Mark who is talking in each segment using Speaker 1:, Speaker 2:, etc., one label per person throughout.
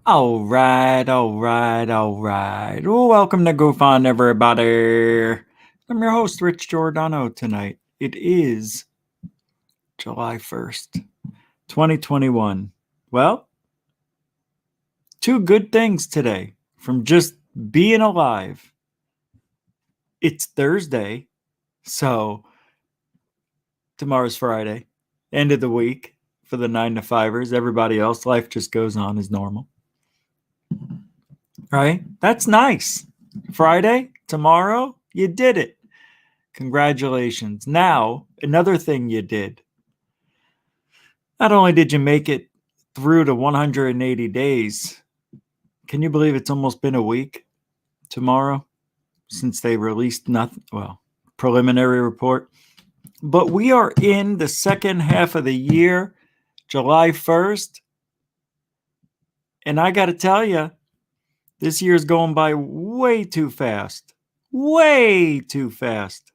Speaker 1: All right. Well, welcome to Goof On, everybody. I'm your host, Rich Giordano, tonight. It is July 1st, 2021. Well, two good things today from just being alive. It's Thursday, so tomorrow's Friday, end of the week for the 9 to 5ers. Everybody else, life just goes on as normal. Right? That's nice. Friday, tomorrow, you did it. Congratulations. Now, another thing you did. Not only did you make it through to 180 days, can you believe it's almost been a week tomorrow since they released preliminary report? But we are in the second half of the year, July 1st. And I got to tell you, this year's going by way too fast. Way too fast.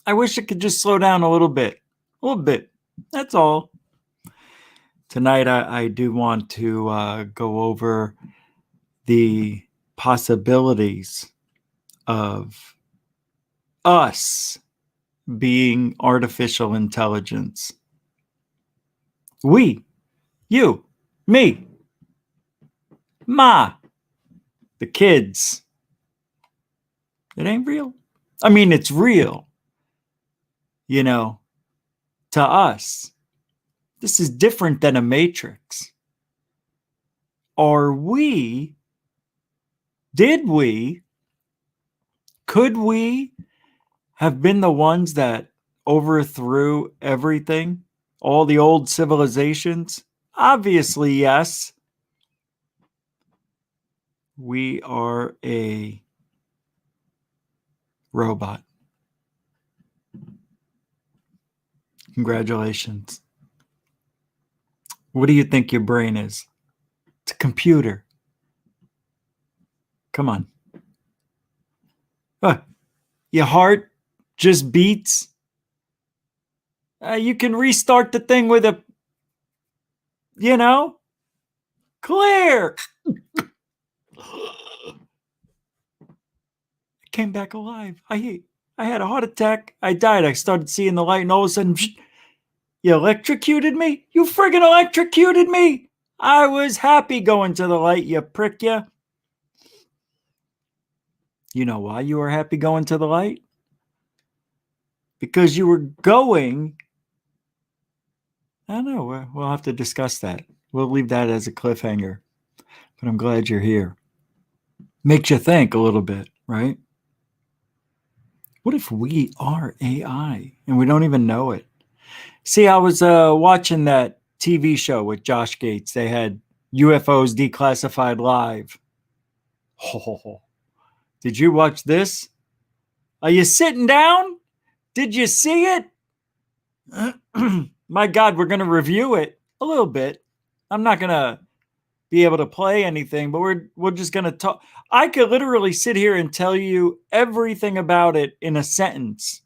Speaker 1: I wish it could just slow down a little bit. A little bit. That's all. Tonight, I do want to go over the possibilities of us being artificial intelligence. We, you, me, ma, the kids. It ain't real. I mean, it's real. You know, to us. This is different than a matrix. Are we, did we, could we have been the ones that overthrew everything? All the old civilizations? Obviously, yes. We are a robot. Congratulations. What do you think your brain is? It's a computer. Come on. Your heart just beats. You can restart the thing with a, clear. I came back alive. I had a heart attack. I died. I started seeing the light, and all of a sudden, you electrocuted me? You friggin' electrocuted me! I was happy going to the light, you prick, ya. You know why you were happy going to the light? Because you were going... I don't know. We'll have to discuss that. We'll leave that as a cliffhanger. But I'm glad you're here. Makes you think a little bit, right? What if we are AI and we don't even know it? See, I was watching that TV show with Josh Gates. They had UFOs Declassified live. Oh, did you watch this? Are you sitting down? Did you see it? My God, we're going to review it a little bit. I'm not going to be able to play anything, but we're just going to talk. I could literally sit here and tell you everything about it in a sentence.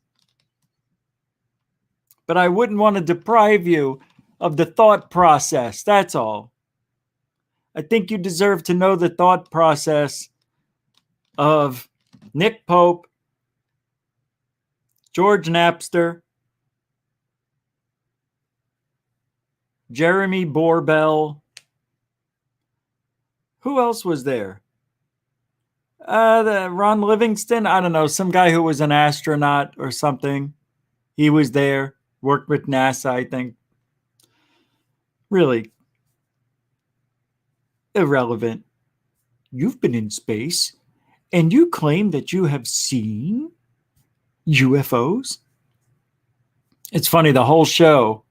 Speaker 1: But I wouldn't want to deprive you of the thought process. That's all. I think you deserve to know the thought process of Nick Pope, George Napster, Jeremy Borbell. Who else was there? Ron Livingston? I don't know. Some guy who was an astronaut or something. He was there. Worked with NASA, I think. Really irrelevant. You've been in space and you claim that you have seen UFOs? It's funny, the whole show,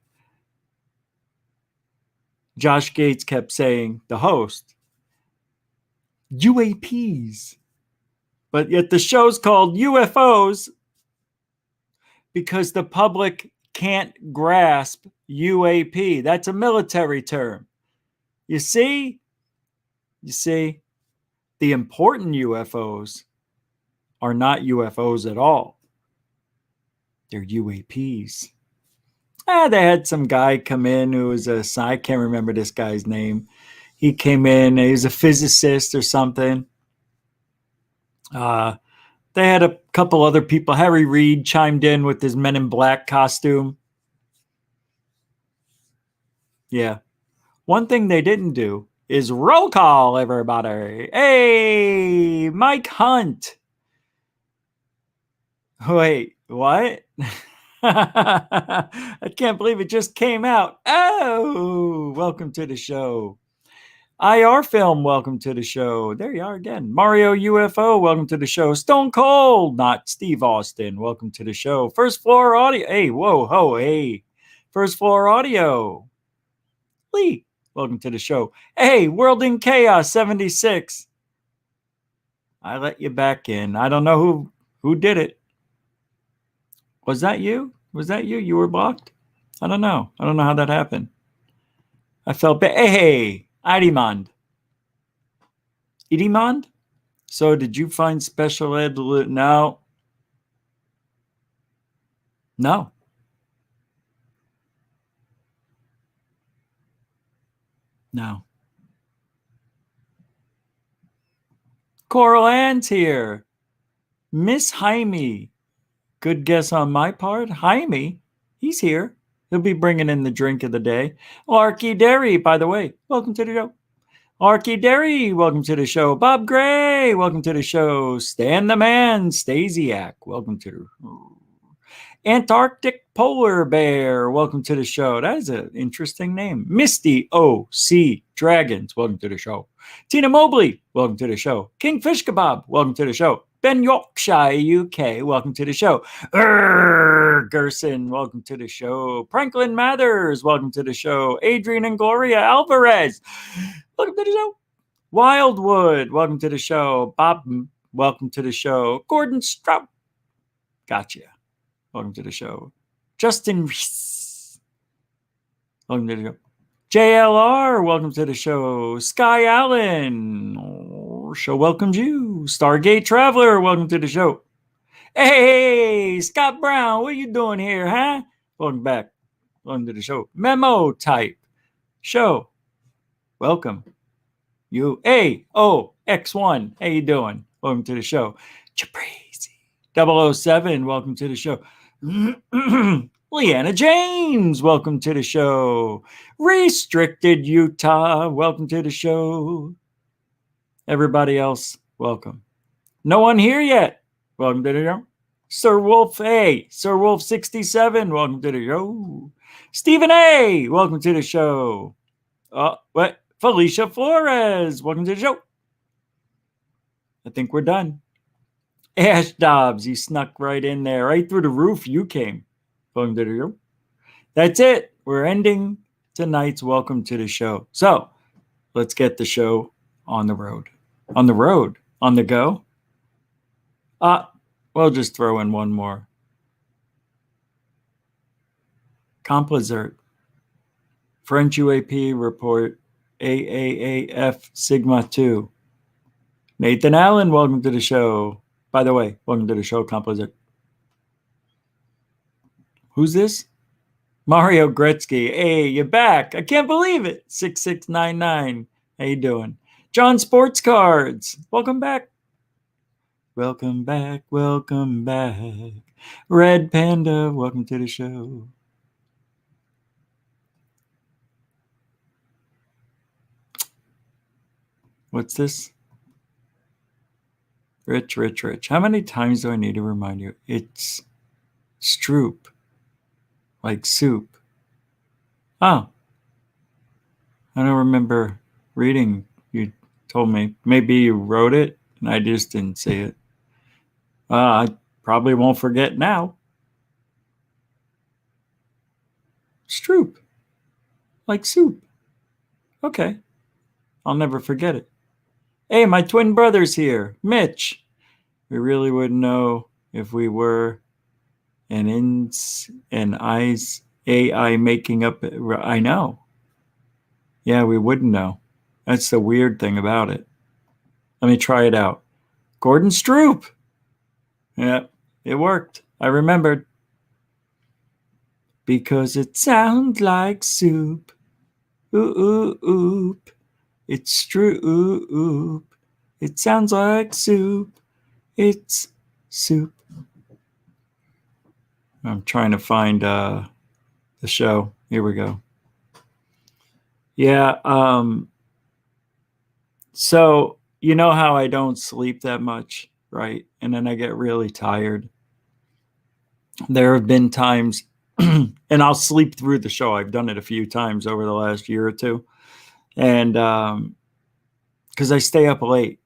Speaker 1: Josh Gates kept saying, the host, UAPs. But yet the show's called UFOs because the public can't grasp UAP. That's a military term. You see, the important UFOs are not UFOs at all. They're UAPs. They had some guy come in who was I can't remember this guy's name. He came in. He's a physicist or something. They had a couple other people. Harry Reid chimed in with his Men in Black costume. Yeah. One thing they didn't do is roll call, everybody. Hey, Mike Hunt. Wait, what? I can't believe it just came out. Oh, welcome to the show. IR Film, welcome to the show. There you are again. Mario UFO, welcome to the show. Stone Cold, not Steve Austin, welcome to the show. First Floor Audio. Hey, whoa, ho, hey. First Floor Audio. Lee, welcome to the show. Hey, World in Chaos 76. I let you back in. I don't know who did it. Was that you? Was that you? You were blocked? I don't know. I don't know how that happened. I felt bad. Hey, Idimond. Idimond? So did you find special ed? No. No. No. Coral Ann's here. Miss Jaime. Good guess on my part. Jaime, he's here. He'll be bringing in the drink of the day. Larky Derry, by the way, welcome to the show. Larky Derry, welcome to the show. Bob Gray, welcome to the show. Stan the Man, Stasiak, welcome to the Antarctic Polar Bear, welcome to the show. That is an interesting name. Misty O.C. Dragons, welcome to the show. Tina Mobley, welcome to the show. Kingfish Kebab, welcome to the show. Ben Yorkshire, UK, welcome to the show. Gerson, welcome to the show. Franklin Mathers, welcome to the show. Adrian and Gloria Alvarez, welcome to the show. Wildwood, welcome to the show. Bob, welcome to the show. Gordon Strout, gotcha. Welcome to the show. Justin Reese, welcome to the show. JLR, welcome to the show. Sky Allen, show welcomes you. Stargate Traveler, welcome to the show. Hey, Scott Brown, what are you doing here, huh? Welcome back. Welcome to the show. Memo Type show. Welcome. You AOX1. How you doing? Welcome to the show. Chaprazy 007, welcome to the show. Leanna James, welcome to the show. Restricted Utah, welcome to the show. Everybody else, welcome. No one here yet. Welcome to the show. Sir Wolf A, Sir Wolf 67, welcome to the show. Stephen A, welcome to the show. What? Felicia Flores, welcome to the show. I think we're done. Ash Dobbs, you snuck right in there. Right through the roof you came. Welcome to the show. That's it. We're ending tonight's Welcome to the Show. So, let's get the show on the road. On the road? On the go? We'll just throw in one more. Complizert. French UAP report AAAF Sigma 2. Nathan Allen, welcome to the show. By the way, welcome to the show, Complizert. Who's this? Mario Gretzky. Hey, you're back. I can't believe it. 6699. How you doing? John Sports Cards. Welcome back. Welcome back. Welcome back. Red Panda. Welcome to the show. What's this? Rich. How many times do I need to remind you? It's Stroop. Like soup. Oh. I don't remember reading. You told me. Maybe you wrote it and I just didn't see it. I probably won't forget now. Stroop. Like soup. Okay. I'll never forget it. Hey, my twin brother's here. Mitch. We really wouldn't know if we were an AI making up. I know. Yeah, we wouldn't know. That's the weird thing about it. Let me try it out. Gordon Stroop. Yeah, it worked. I remembered. Because it sounds like soup. Ooh, ooh, oop. It's soup. It sounds like soup. It's soup. I'm trying to find the show. Here we go. Yeah. So you know how I don't sleep that much, right? And then I get really tired. There have been times, and I'll sleep through the show. I've done it a few times over the last year or two. And because I stay up late.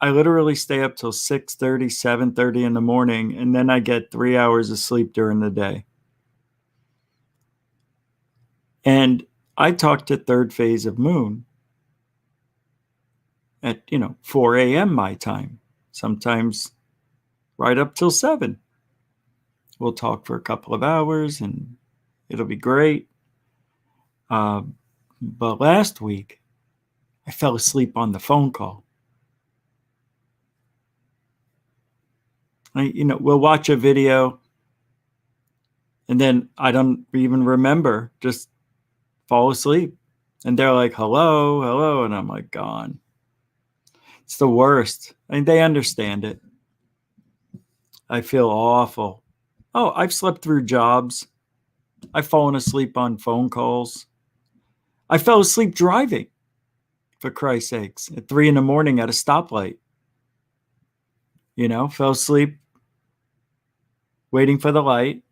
Speaker 1: I literally stay up till 6:30, 7:30 in the morning, and then I get 3 hours of sleep during the day. And I talk to third phase of moon at 4 a.m. my time, sometimes right up till 7. We'll talk for a couple of hours and it'll be great. But last week, I fell asleep on the phone call. We'll watch a video and then I don't even remember, just fall asleep. And they're like, hello, hello. And I'm like, gone. It's the worst. I mean, they understand it. I feel awful. Oh, I've slept through jobs. I've fallen asleep on phone calls. I fell asleep driving, for Christ's sakes, at 3 a.m. at a stoplight. Fell asleep waiting for the light,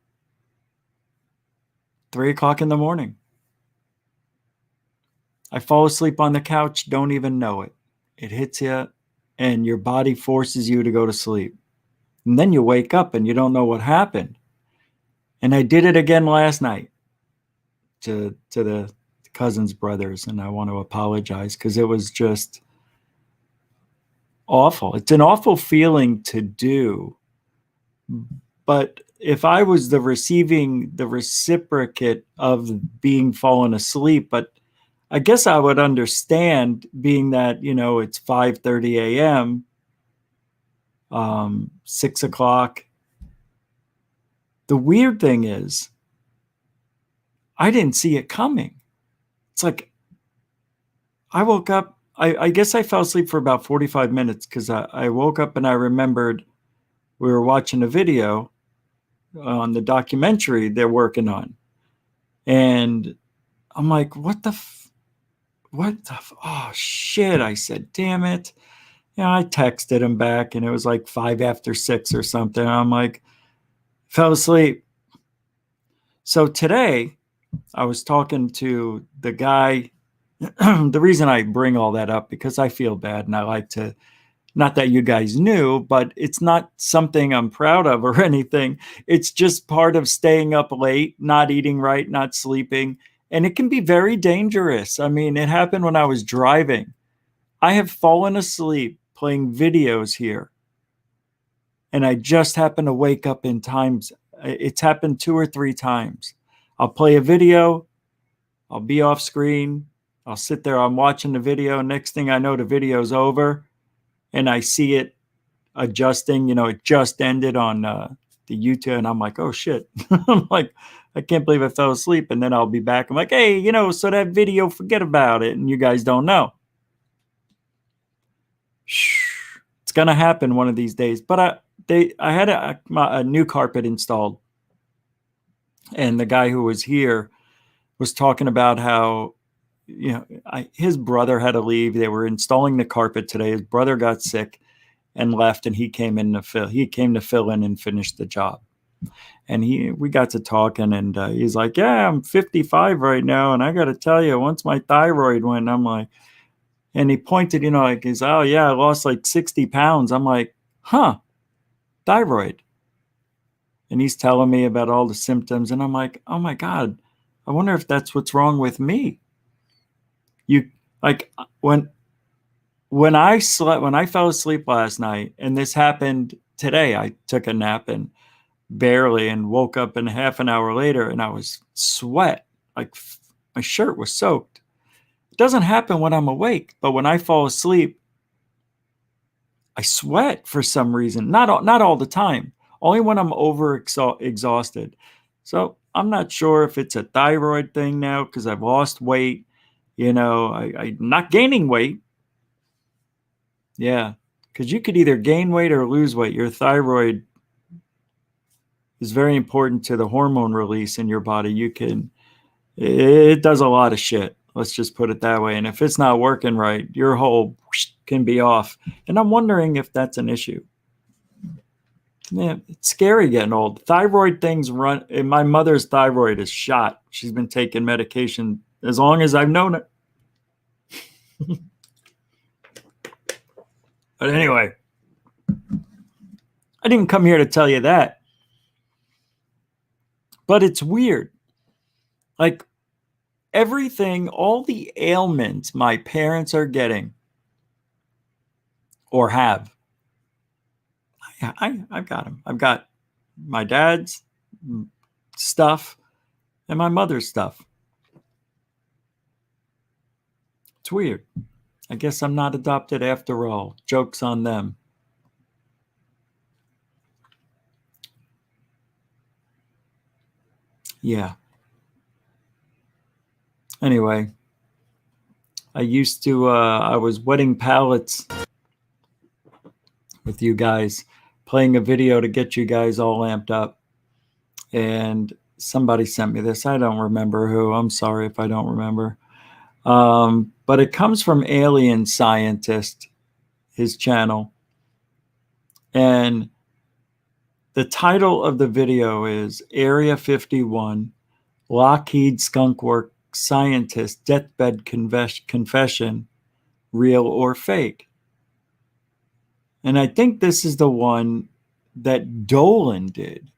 Speaker 1: 3 o'clock in the morning. I fall asleep on the couch, don't even know it. It hits you, and your body forces you to go to sleep. And then you wake up and you don't know what happened. And I did it again last night to the Cousins brothers, and I want to apologize because it was just awful. It's an awful feeling to do. But if I was the reciprocate of being fallen asleep, but I guess I would understand, being that, it's 5:30 a.m., 6 o'clock. The weird thing is, I didn't see it coming. It's like I woke up. I guess I fell asleep for about 45 minutes because I woke up and I remembered we were watching a video on the documentary they're working on. And I'm like, oh shit. I said, damn it. I texted him back and it was like 5 after 6 or something. I'm like, fell asleep. So today I was talking to the guy. The reason I bring all that up, because I feel bad and I like to, not that you guys knew, but it's not something I'm proud of or anything. It's just part of staying up late, not eating right, not sleeping. And it can be very dangerous. I mean, it happened when I was driving. I have fallen asleep playing videos here. And I just happened to wake up in times. It's happened 2 or 3 times. I'll play a video. I'll be off screen. I'll sit there. I'm watching the video. Next thing I know, the video's over. And I see it adjusting. It just ended on the YouTube. And I'm like, oh, shit. I'm like, I can't believe I fell asleep. And then I'll be back. I'm like, hey, so that video, forget about it. And you guys don't know. It's going to happen one of these days. But I had a new carpet installed. And the guy who was here was talking about how, his brother had to leave. They were installing the carpet today. His brother got sick and left, and he came to fill in and finish the job. And we got to talking, and he's like, yeah, I'm 55 right now. And I got to tell you, once my thyroid went, I'm like, and he pointed, like, he's, oh yeah, I lost like 60 pounds. I'm like, huh, thyroid. And he's telling me about all the symptoms. And I'm like, oh my God, I wonder if that's what's wrong with me. When I fell asleep last night, and this happened today, I took a nap and barely, and woke up and half an hour later, and I was sweat. Like my shirt was soaked. It doesn't happen when I'm awake, but when I fall asleep, I sweat for some reason. Not all the time. Only when I'm exhausted. So I'm not sure if it's a thyroid thing now because I've lost weight. I'm not gaining weight. Yeah, because you could either gain weight or lose weight. Your thyroid is very important to the hormone release in your body. It does a lot of shit. Let's just put it that way. And if it's not working right, your whole can be off. And I'm wondering if that's an issue. Man, it's scary getting old. Thyroid things run. My mother's thyroid is shot. She's been taking medication as long as I've known it. But anyway, I didn't come here to tell you that. But it's weird. Like everything, all the ailments my parents are getting or have, I've got them. I've got my dad's stuff and my mother's stuff. It's weird. I guess I'm not adopted after all. Joke's on them. Yeah. Anyway, I was wetting pallets with you guys, playing a video to get you guys all amped up. And somebody sent me this. I don't remember who. I'm sorry if I don't remember. But it comes from Alien Scientist, his channel. And the title of the video is Area 51, Lockheed Skunk Works Scientist Deathbed Confession, Real or Fake? And I think this is the one that Dolan did.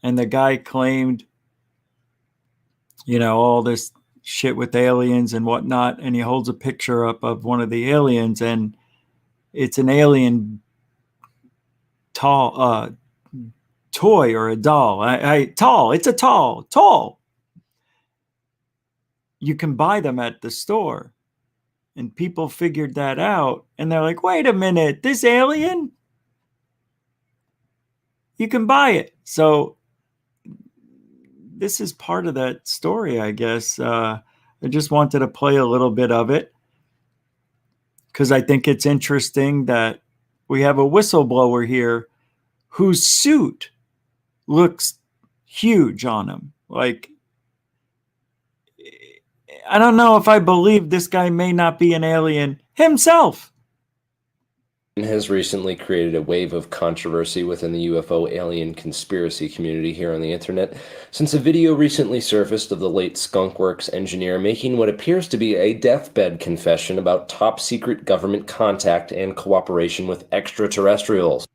Speaker 1: And the guy claimed, all this shit with aliens and whatnot. And he holds a picture up of one of the aliens, and it's an alien toy or a doll. It's a tall. You can buy them at the store. And people figured that out. And they're like, wait a minute, this alien? You can buy it. So this is part of that story, I guess. I just wanted to play a little bit of it because I think it's interesting that we have a whistleblower here whose suit looks huge on him. Like, I don't know if I believe this guy may not be an alien himself.
Speaker 2: Has recently created a wave of controversy within the UFO alien conspiracy community here on the internet, since a video recently surfaced of the late Skunk Works engineer making what appears to be a deathbed confession about top-secret government contact and cooperation with extraterrestrials.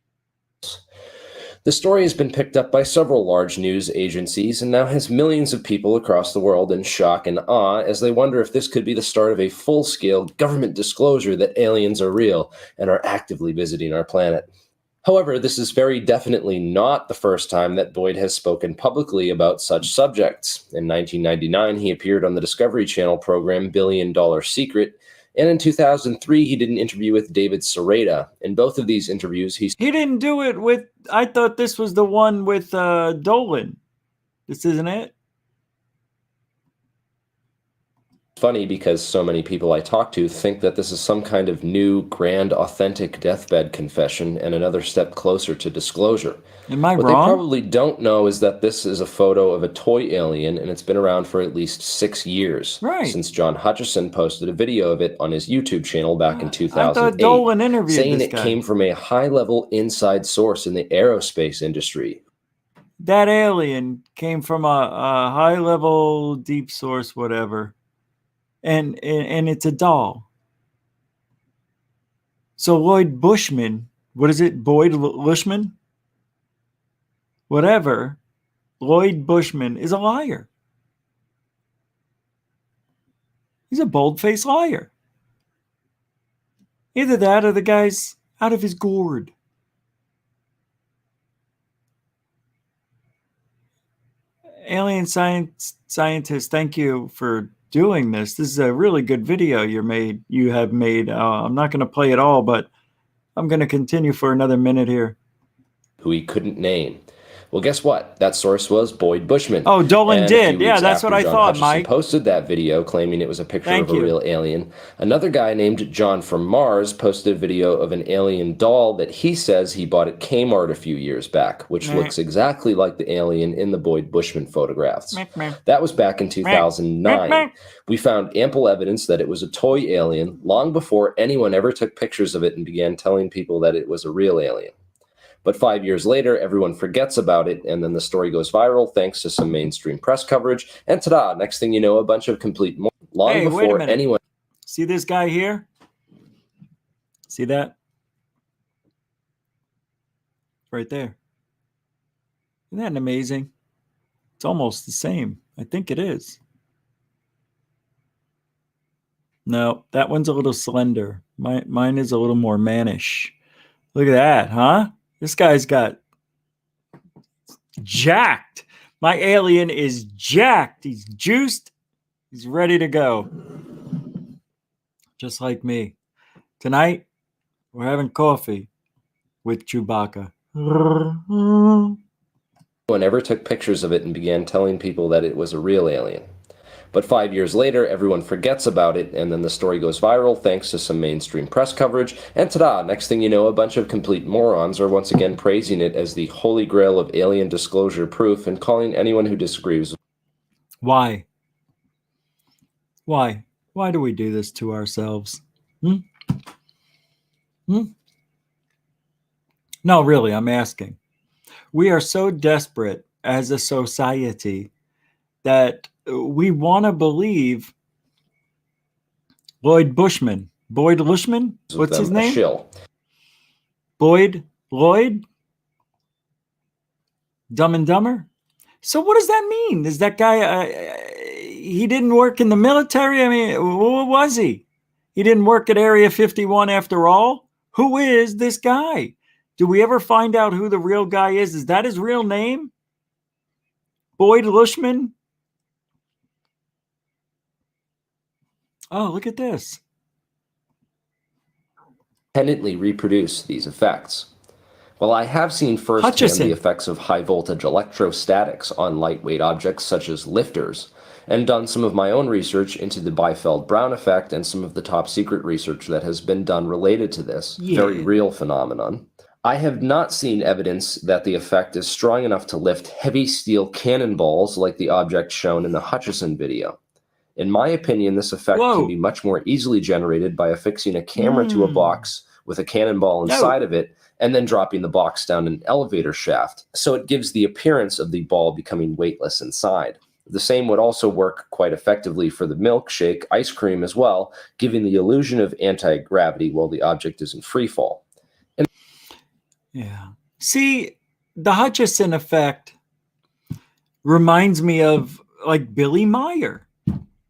Speaker 2: The story has been picked up by several large news agencies and now has millions of people across the world in shock and awe as they wonder if this could be the start of a full-scale government disclosure that aliens are real and are actively visiting our planet. However, this is very definitely not the first time that Boyd has spoken publicly about such subjects. In 1999, he appeared on the Discovery Channel program $1 Billion Secret, and in 2003, he did an interview with David Sereda. In both of these interviews, he
Speaker 1: didn't do it with, I thought this was the one with Dolan. This isn't it?
Speaker 2: Funny because so many people I talk to think that this is some kind of new, grand, authentic deathbed confession and another step closer to disclosure.
Speaker 1: Am I
Speaker 2: wrong? What they probably don't know is that this is a photo of a toy alien, and it's been around for at least 6 years.
Speaker 1: Right.
Speaker 2: Since John Hutchison posted a video of it on his YouTube channel back in 2008,
Speaker 1: I thought Dolan interviewed
Speaker 2: saying
Speaker 1: this
Speaker 2: it
Speaker 1: guy.
Speaker 2: Came from a high-level inside source in the aerospace industry.
Speaker 1: That alien came from a high-level, deep source, whatever. And it's a doll. So Lloyd Bushman, what is it? Boyd Bushman? Whatever. Lloyd Bushman is a liar. He's a bold-faced liar. Either that or the guy's out of his gourd. Alien scientist, thank you for doing this. This is a really good video you have made. I'm not going to play it all, but I'm going to continue for another minute here.
Speaker 2: Who he couldn't name. Well, guess what? That source was Boyd Bushman.
Speaker 1: Oh, Dolan
Speaker 2: And a few
Speaker 1: did. Yeah,
Speaker 2: weeks
Speaker 1: that's
Speaker 2: after
Speaker 1: what I
Speaker 2: John
Speaker 1: thought,
Speaker 2: Hutchison
Speaker 1: Mike.
Speaker 2: posted that video claiming it was a picture
Speaker 1: Thank
Speaker 2: of a
Speaker 1: you.
Speaker 2: real alien, another guy named John from Mars posted a video of an alien doll that he says he bought at Kmart a few years back, which
Speaker 1: Meh.
Speaker 2: looks exactly like the alien in the Boyd Bushman photographs.
Speaker 1: Meh, meh.
Speaker 2: That was back in
Speaker 1: Meh,
Speaker 2: 2009.
Speaker 1: meh.
Speaker 2: We found ample evidence that it was a toy alien long before anyone ever took pictures of it and began telling people that it was a real alien. But 5 years later, everyone forgets about it, and then the story goes viral thanks to some mainstream press coverage. And ta-da, next thing you know, a bunch of complete long
Speaker 1: Hey, wait a
Speaker 2: before
Speaker 1: minute.
Speaker 2: anyone.
Speaker 1: See this guy here? See that? Right there. Isn't that amazing? It's almost the same. I think it is. No, that one's a little slender. Mine is a little more mannish. Look at that, huh? This guy's got jacked. My alien is jacked. He's juiced. He's ready to go. Just like me. Tonight, we're having coffee with Chewbacca.
Speaker 2: No one ever took pictures of it and began telling people that it was a real alien. But 5 years later, everyone forgets about it, and then the story goes viral thanks to some mainstream press coverage. And ta-da, next thing you know, a bunch of complete morons are once again praising it as the holy grail of alien disclosure proof and calling anyone who disagrees.
Speaker 1: Why? Why? Why do we do this to ourselves? No, really, I'm asking. We are so desperate as a society that we want to believe Boyd Bushman. What's his name?
Speaker 2: Shill.
Speaker 1: Lloyd? Dumb and Dumber? So what does that mean? Is that guy, he didn't work in the military? I mean, what was he? He didn't work at Area 51 after all? Who is this guy? Do we ever find out who the real guy is? Is that his real name? Boyd Bushman? Oh, look at this.
Speaker 2: Independently reproduce these effects. Well, I have seen firsthand
Speaker 1: Hutchison.
Speaker 2: the effects of high voltage electrostatics on lightweight objects such as lifters, and done some of my own research into the Biefeld-Brown effect and some of the top secret research that has been done related to this very real phenomenon. I have not seen evidence that the effect is strong enough to lift heavy steel cannonballs like the object shown in the Hutchison video. In my opinion, this effect can be much more easily generated by affixing a camera to a box with a cannonball inside of it and then dropping the box down an elevator shaft, so it gives the appearance of the ball becoming weightless inside. The same would also work quite effectively for the milkshake ice cream as well, giving the illusion of anti-gravity while the object is in free fall.
Speaker 1: Yeah. See, the Hutchison effect reminds me of like Billy Meyer.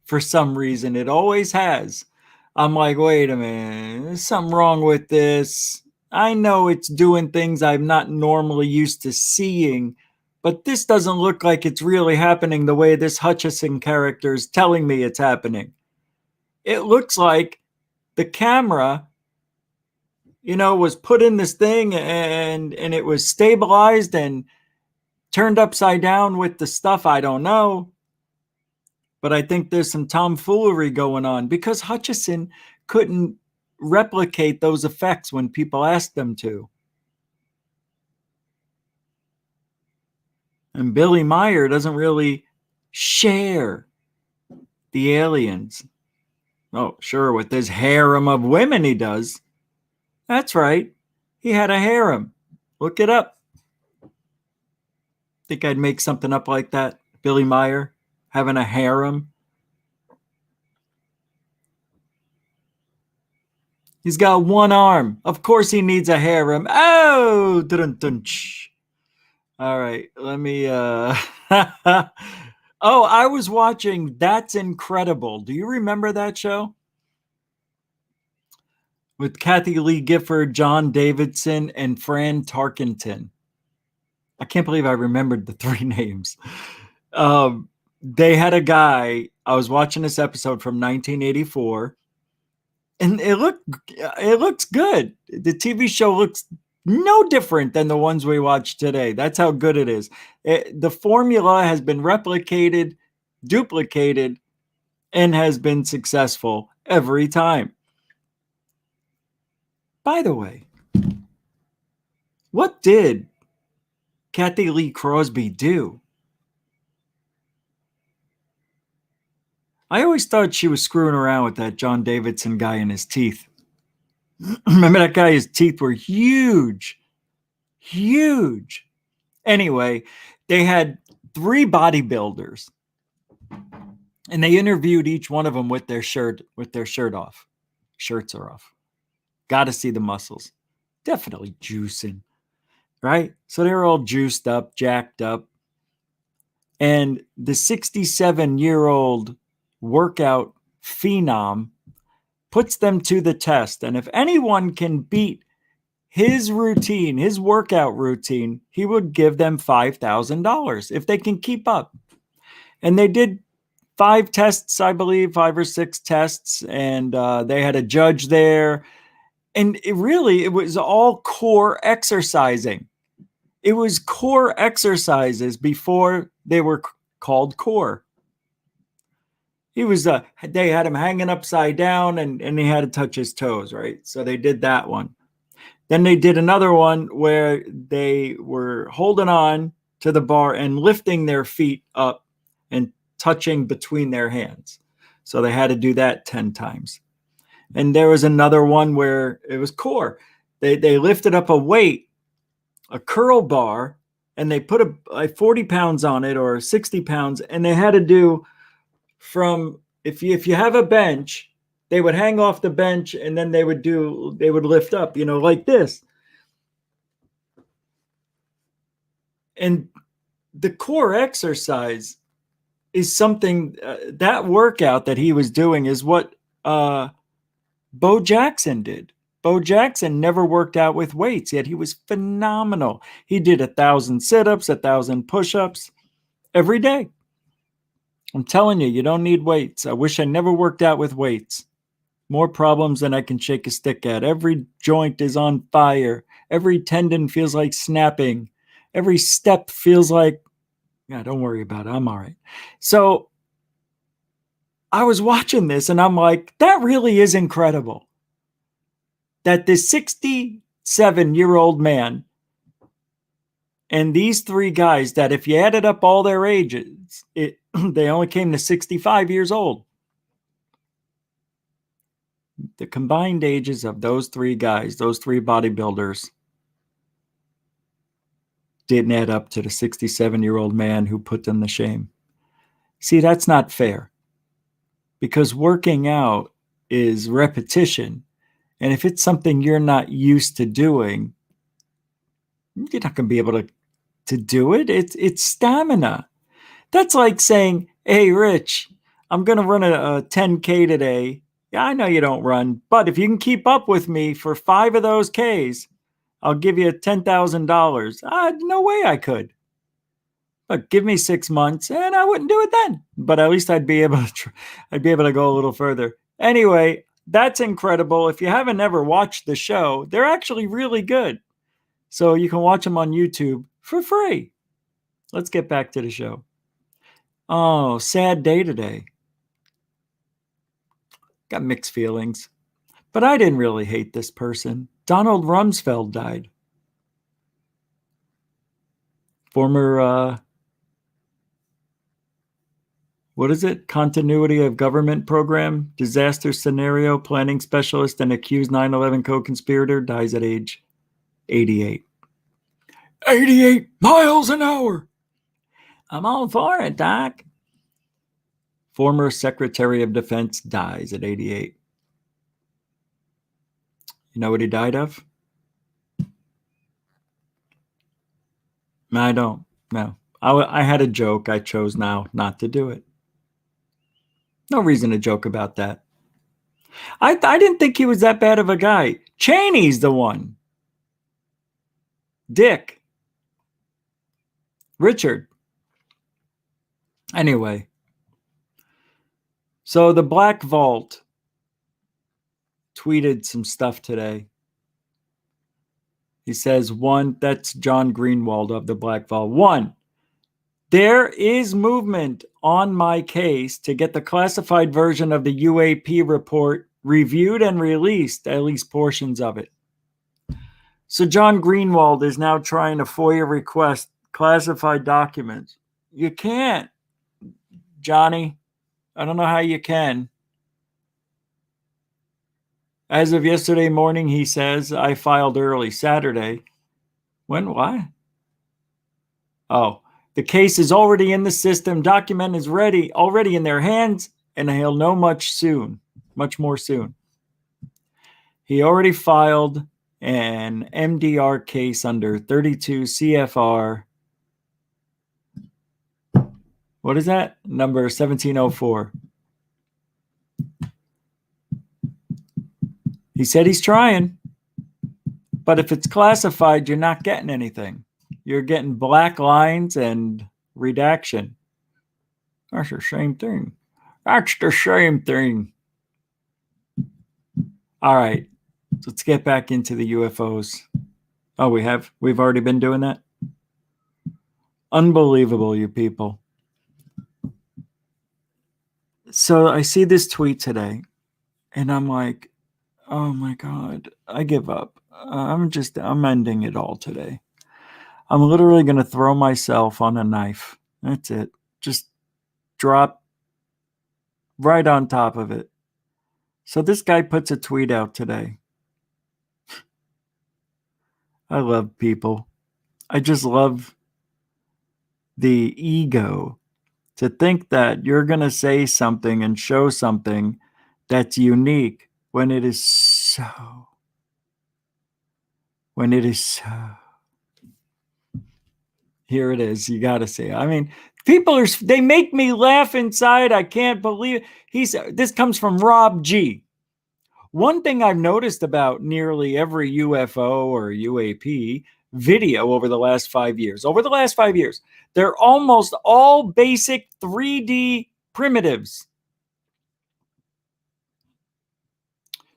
Speaker 1: For some reason, it always has. I'm like, wait a minute, there's something wrong with this. I know it's doing things I'm not normally used to seeing, but this doesn't look like it's really happening the way this Hutchison character is telling me it's happening. It looks like the camera, was put in this thing and it was stabilized and turned upside down with the stuff. I don't know. But I think there's some tomfoolery going on because Hutchison couldn't replicate those effects when people asked them to. And Billy Meyer doesn't really share the aliens. Oh, sure, with his harem of women he does. That's right. He had a harem. Look it up. Think I'd make something up like that? Billy Meyer having a harem. He's got one arm. Of course he needs a harem. Oh, dun-dun-ch. All right, let me Oh, I was watching That's Incredible. Do you remember that show? With Kathy Lee Gifford, John Davidson, and Fran Tarkenton. I can't believe I remembered the three names. They had a guy, I was watching this episode from 1984, and it looks good. The TV show looks No different than the ones we watch today. That's how good it is. The formula has been replicated, duplicated, and has been successful every time. By the way, what did Kathy Lee Crosby do? I always thought she was screwing around with that John Davidson guy in his teeth. Remember that guy? His teeth were huge. Huge. Anyway, they had 3 bodybuilders, and they interviewed each one of them with their shirt off. Shirts are off. Got to see the muscles. Definitely juicing, right? So they were all juiced up, jacked up. And the 67-year-old workout phenom puts them to the test. And if anyone can beat his routine, his workout routine, he would give them $5,000 if they can keep up. And they did 5 tests, I believe, 5 or 6 tests, and they had a judge there. And it was all core exercising. It was core exercises before they were called core. He was they had him hanging upside down, and he had to touch his toes, right? So they did that one. Then they did another one where they were holding on to the bar and lifting their feet up and touching between their hands. So they had to do that 10 times. And there was another one where it was core. They lifted up a weight, a curl bar, and they put like 40 pounds on it or 60 pounds. And they had to do from, if you have a bench, they would hang off the bench and then they would lift up, like this. And the core exercise is something, that workout that he was doing is what Bo Jackson did. Bo Jackson never worked out with weights, yet he was phenomenal. He did 1,000 sit-ups, 1,000 push-ups every day. I'm telling you, you don't need weights. I wish I never worked out with weights. More problems than I can shake a stick at. Every joint is on fire. Every tendon feels like snapping. Every step feels like, yeah, don't worry about it. I'm all right. So I was watching this and I'm like, that really is incredible. That this 67-year-old man and these 3 guys, that if you added up all their ages, they only came to 65 years old. The combined ages of those 3 guys, those 3 bodybuilders, didn't add up to the 67-year-old man who put them to shame. See, that's not fair. Because working out is repetition. And if it's something you're not used to doing, you're not going to be able to do it. It's stamina. That's like saying, hey, Rich, I'm going to run a 10K today. Yeah, I know you don't run, but if you can keep up with me for 5 of those Ks, I'll give you $10,000. No way I could. But give me 6 months and I wouldn't do it then. But at least I'd be able to go a little further. Anyway, that's incredible. If you haven't ever watched the show, they're actually really good. So you can watch them on YouTube for free. Let's get back to the show. Oh, sad day today. Got mixed feelings. But I didn't really hate this person. Donald Rumsfeld died. Former, Continuity of Government Program, Disaster Scenario Planning Specialist, and accused 9/11 co-conspirator, dies at age 88. 88 miles an hour. I'm all for it, Doc. Former Secretary of Defense dies at 88. You know what he died of? I don't know. I had a joke. I chose now not to do it. No reason to joke about that. I didn't think he was that bad of a guy. Cheney's the one. Dick. Richard. Anyway. So the Black Vault tweeted some stuff today. He says, one, that's John Greenwald of the Black Vault. One, there is movement on my case to get the classified version of the UAP report reviewed and released, at least portions of it. So John Greenwald is now trying to FOIA request classified documents. You can't, Johnny. I don't know how you can. As of yesterday morning, he says, I filed early Saturday. When? Why? Oh, the case is already in the system. Document is ready, already in their hands, and he'll know much more soon. He already filed an MDR case under 32 CFR. What is that? Number 1704. He said he's trying, but if it's classified, you're not getting anything. You're getting black lines and redaction. That's the same thing. That's the same thing. All right, let's get back into the UFOs. Oh, we've already been doing that? Unbelievable, you people. So I see this tweet today, and I'm like, oh my God, I give up. I'm ending it all today. I'm literally going to throw myself on a knife. That's it. Just drop right on top of it. So this guy puts a tweet out today. I love people. I just love the ego to think that you're going to say something and show something that's unique when it is so. Here it is. You got to say. I mean, they make me laugh inside. I can't believe it. This comes from Rob G. One thing I've noticed about nearly every UFO or UAP video over the last 5 years, they're almost all basic 3D primitives.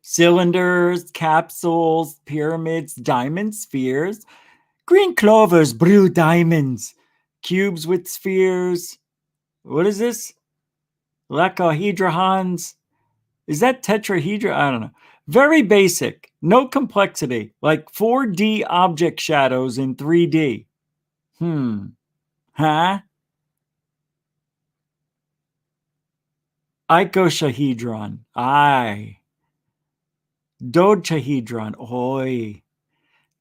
Speaker 1: Cylinders, capsules, pyramids, diamond spheres, green clovers, blue diamonds, cubes with spheres. What is this? Lacahedrons. Is that tetrahedra? I don't know. Very basic, no complexity, like 4D object shadows in 3D. Huh? Icosahedron. Aye. Dodecahedron. Oi.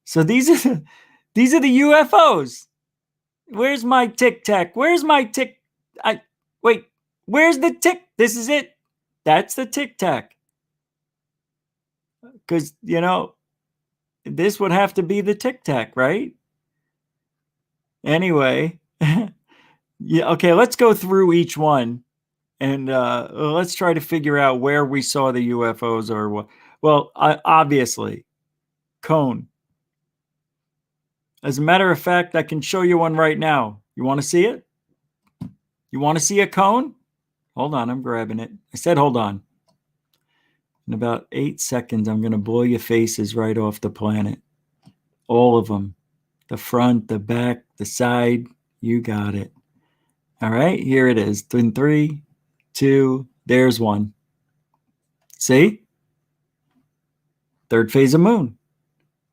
Speaker 1: So these are the UFOs. Where's my tic tac? Where's my tic? Wait. Where's the tic? This is it. That's the tic tac. Because, this would have to be the tic tac, right? Anyway. Yeah, okay, let's go through each one. And let's try to figure out where we saw the UFOs or what. Well, obviously, cone. As a matter of fact, I can show you one right now. You want to see it? You want to see a cone? Hold on, I'm grabbing it. I said hold on. In about 8 seconds, I'm going to blow your faces right off the planet. All of them. The front, the back, the side. You got it. All right, here it is. In 3, 2, there's one. See? Third phase of moon.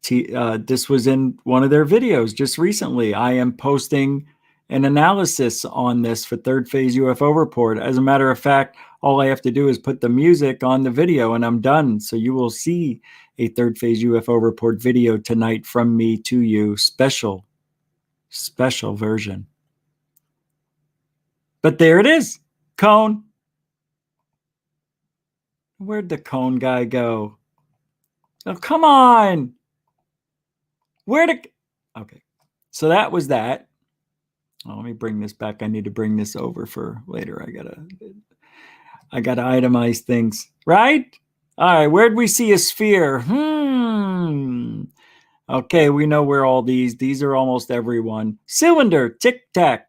Speaker 1: This was in one of their videos just recently. I am posting an analysis on this for Third Phase UFO Report. As a matter of fact, all I have to do is put the music on the video and I'm done. So you will see a Third Phase UFO Report video tonight from me to you. Special version. But there it is. Cone. Where'd the cone guy go? Oh, come on. Okay. So that was that. Oh, let me bring this back. I need to bring this over for later. I gotta itemize things, right? All right, where'd we see a sphere? Okay, we know where all these are almost everyone. Cylinder, tic-tac.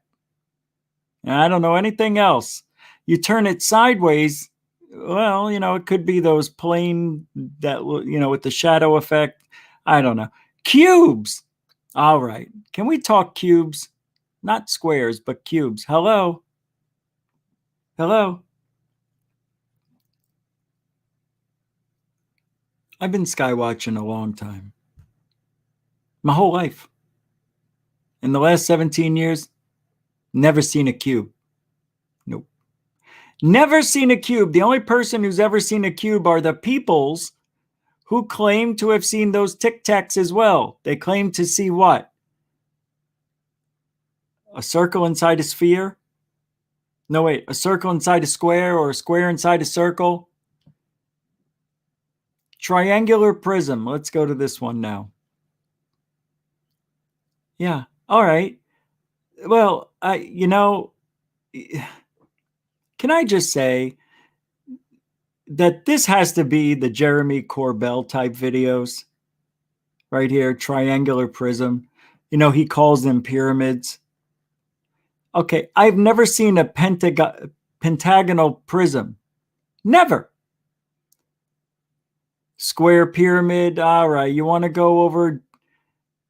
Speaker 1: I don't know anything else. You turn it sideways, well, it could be those plane that, with the shadow effect. I don't know. Cubes. All right. Can we talk cubes? Not squares, but cubes. Hello? Hello? I've been skywatching a long time. My whole life. In the last 17 years, never seen a cube. Nope. Never seen a cube. The only person who's ever seen a cube are the peoples who claim to have seen those Tic Tacs as well. They claim to see what? A circle inside a sphere? No, wait. A circle inside a square or a square inside a circle? Triangular prism. Let's go to this one now. Yeah. All right. Well, can I just say that this has to be the Jeremy Corbell type videos right here, triangular prism. He calls them pyramids. Okay, I've never seen a pentagonal prism. Never. Square pyramid. All right, you want to go over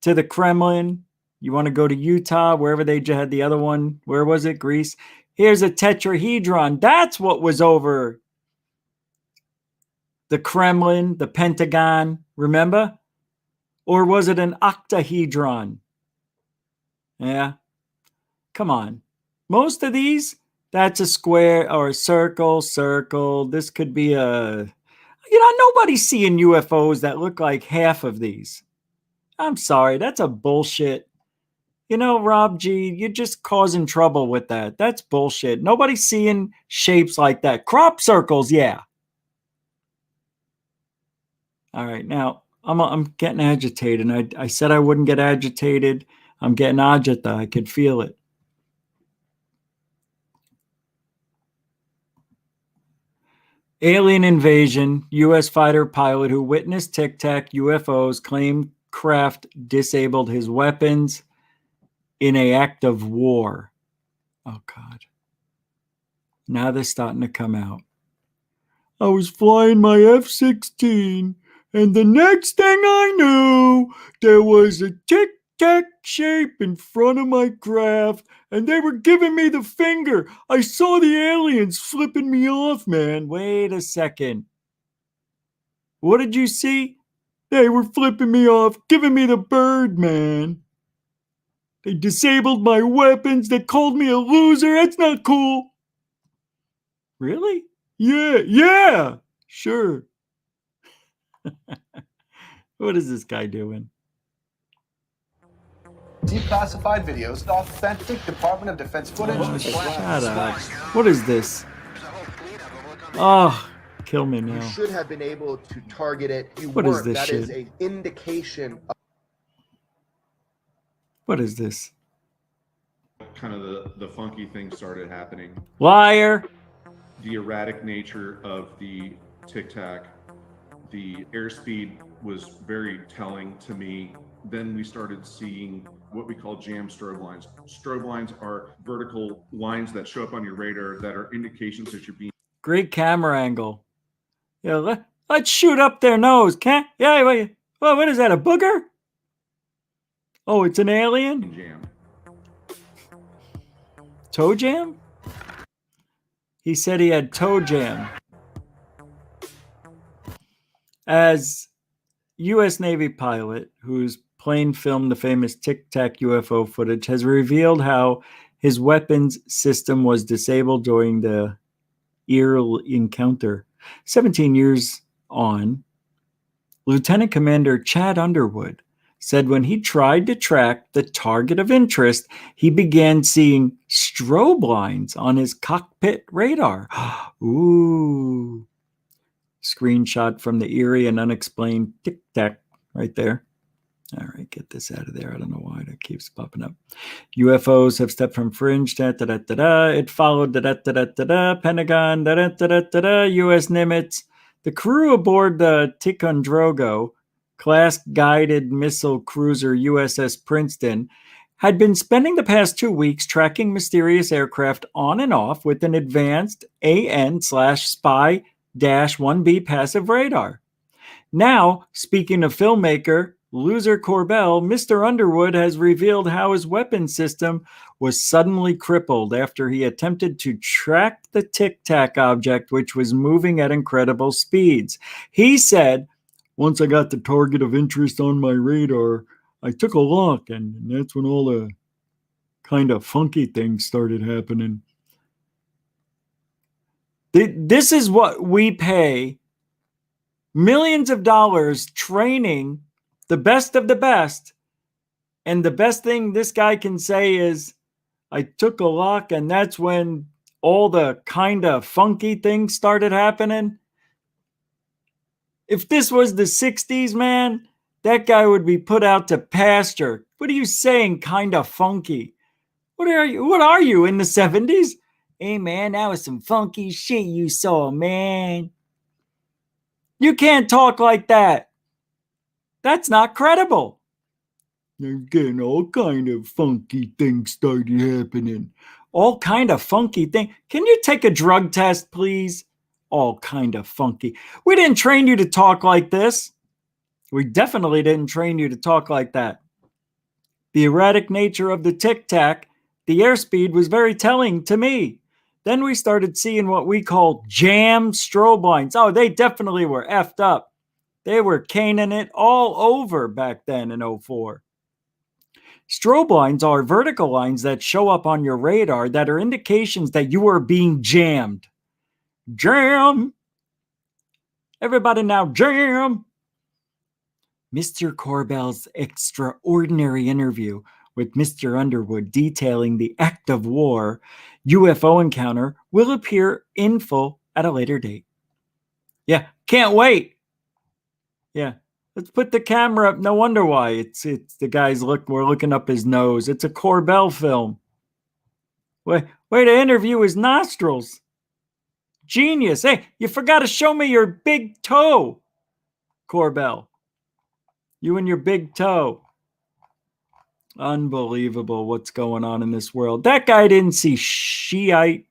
Speaker 1: to the Kremlin? You want to go to Utah, wherever they had the other one? Where was it? Greece. Here's a tetrahedron. That's what was over the Kremlin, the Pentagon, remember? Or was it an octahedron? Yeah. Come on. Most of these, that's a square or a circle. This could be nobody's seeing UFOs that look like half of these. I'm sorry, that's a bullshit. Rob G, you're just causing trouble with that. That's bullshit. Nobody's seeing shapes like that. Crop circles, yeah. All right, now I'm getting agitated. I said I wouldn't get agitated. I'm getting agita. I could feel it. Alien invasion. U.S. fighter pilot who witnessed Tic Tac UFOs claimed craft disabled his weapons in an act of war. Oh, God. Now they're starting to come out. I was flying my F-16, and the next thing I knew, there was a tic-tac shape in front of my craft, and they were giving me the finger. I saw the aliens flipping me off, man. Wait a second. What did you see? They were flipping me off, giving me the bird, man. They disabled my weapons. They called me a loser. That's not cool. Really? Yeah, sure. What is this guy doing?
Speaker 3: Declassified videos, authentic Department of Defense footage.
Speaker 1: Shut up. What is this? Oh, kill me now.
Speaker 3: You should have been able to target it. You
Speaker 1: what
Speaker 3: weren't.
Speaker 1: Is this
Speaker 3: that
Speaker 1: shit?
Speaker 3: Is an indication of...
Speaker 1: What is this?
Speaker 4: Kind of the funky thing started happening.
Speaker 1: Liar.
Speaker 4: The erratic nature of the Tic Tac, the airspeed was very telling to me. Then we started seeing what we call jam strobe lines. Strobe lines are vertical lines that show up on your radar that are indications that you're being...
Speaker 1: Great camera angle. Yeah, let's shoot up their nose. Can't? Yeah, wait. Well, what is that, a booger? Oh, it's an alien?
Speaker 4: Jam.
Speaker 1: Toe jam? He said he had toe jam. As U.S. Navy pilot whose plane filmed the famous Tic Tac UFO footage has revealed how his weapons system was disabled during the eerie encounter. 17 years on, Lieutenant Commander Chad Underwood said when he tried to track the target of interest, he began seeing strobe lines on his cockpit radar. Ooh. Screenshot from the eerie and unexplained Tic Tac right there. All right, get this out of there. I don't know why that keeps popping up. UFOs have stepped from fringe. It followed Pentagon. U.S. Nimitz. The crew aboard the Ticonderoga class guided missile cruiser USS Princeton had been spending the past 2 weeks tracking mysterious aircraft on and off with an advanced AN/spy-1B passive radar. Now, speaking of filmmaker loser Corbell, Mr. Underwood has revealed how his weapon system was suddenly crippled after he attempted to track the Tic Tac object, which was moving at incredible speeds. He said, "Once I got the target of interest on my radar, I took a look, and that's when all the kind of funky things started happening." This is what we pay millions of dollars training the best of the best. And the best thing this guy can say is, "I took a look, and that's when all the kind of funky things started happening." If this was the 60s, man, that guy would be put out to pasture. What are you saying, kind of funky? What are you in the 70s? Hey, man, that was some funky shit you saw, man. You can't talk like that. That's not credible. Again, all kind of funky things started happening. All kind of funky thing. Can you take a drug test, please? All kind of funky. We didn't train you to talk like this. We definitely didn't train you to talk like that. The erratic nature of the Tic Tac, the airspeed was very telling to me. Then we started seeing what we call jam strobe lines. Oh, they definitely were effed up. They were caning it all over back then in 04. Strobe lines are vertical lines that show up on your radar that are indications that you are being jammed. Jam! Everybody now jam! Mr. Corbell's extraordinary interview with Mr. Underwood detailing the act of war UFO encounter will appear in full at a later date. Yeah, can't wait. Yeah, let's put the camera up. No wonder why. It's the guys we're looking up his nose. It's a Corbell film. Way to interview his nostrils. Genius. Hey, you forgot to show me your big toe, Corbell. You and your big toe. Unbelievable what's going on in this world. That guy didn't see Shiite.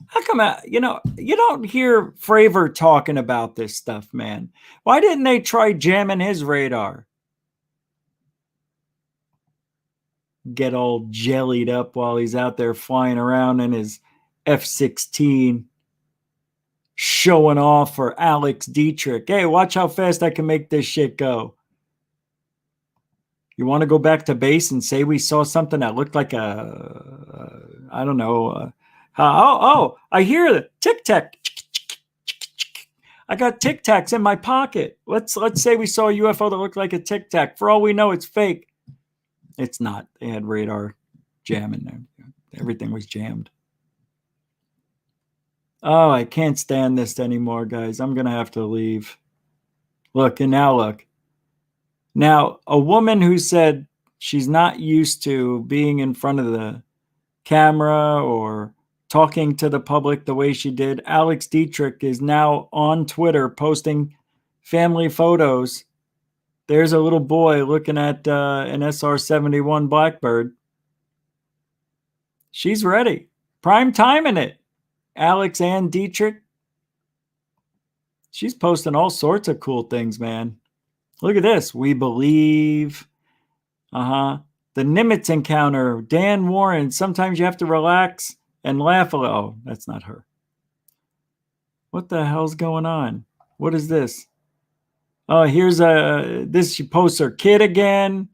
Speaker 1: How come, you don't hear Fravor talking about this stuff, man? Why didn't they try jamming his radar? Get all jellied up while he's out there flying around in his F-16, showing off for Alex Dietrich. Hey, watch how fast I can make this shit go. You want to go back to base and say we saw something that looked like I don't know. I hear the Tic Tac. I got Tic Tacs in my pocket. Let's say we saw a UFO that looked like a Tic Tac. For all we know, it's fake. It's not. They had radar jamming there. Everything was jammed. Oh, I can't stand this anymore, guys. I'm going to have to leave. Look, and now look. Now, a woman who said she's not used to being in front of the camera or talking to the public the way she did, Alex Dietrich is now on Twitter posting family photos. There's a little boy looking at an SR-71 Blackbird. She's ready. Prime time in it. Alex Ann Dietrich. She's posting all sorts of cool things, man. Look at this. We believe. The Nimitz encounter. Dan Warren. Sometimes you have to relax and laugh a little. Oh, that's not her. What the hell's going on? What is this? Oh, here's this. She posts her kid again.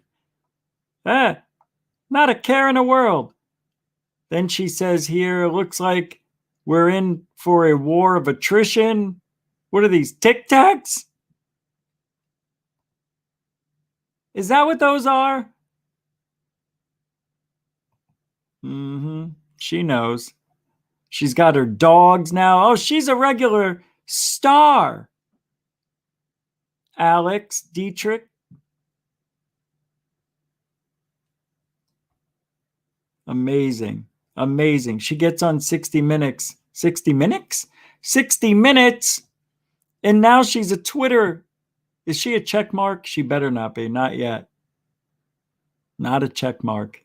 Speaker 1: Not a care in the world. Then she says here, it looks like we're in for a war of attrition. What are these, Tic Tacs? Is that what those are? She knows. She's got her dogs now. Oh, she's a regular star. Alex Dietrich. Amazing. Amazing. She gets on 60 Minutes. 60 Minutes? 60 Minutes. And now she's a Twitter. Is she a check mark? She better not be. Not yet. Not a check mark.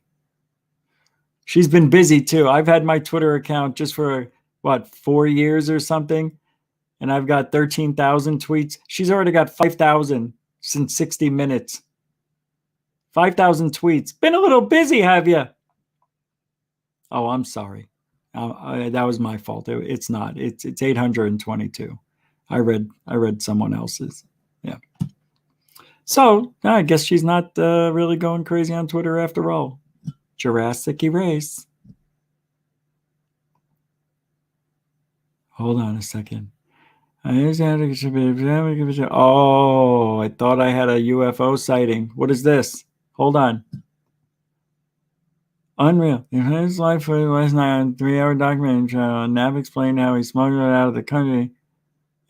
Speaker 1: She's been busy too. I've had my Twitter account just for, 4 years or something. And I've got 13,000 tweets. She's already got 5,000. since 60 Minutes. 5,000 tweets. Been a little busy, have you? Oh, I'm sorry. That was my fault. It's not. It's 822. I read someone else's. Yeah. So I guess she's not really going crazy on Twitter after all. Jurassic Erase. Hold on a second. Oh, I thought I had a UFO sighting. What is this? Hold on. Unreal. In his life for last night on 3-hour documentary channel, Nav explained how he smuggled it out of the country.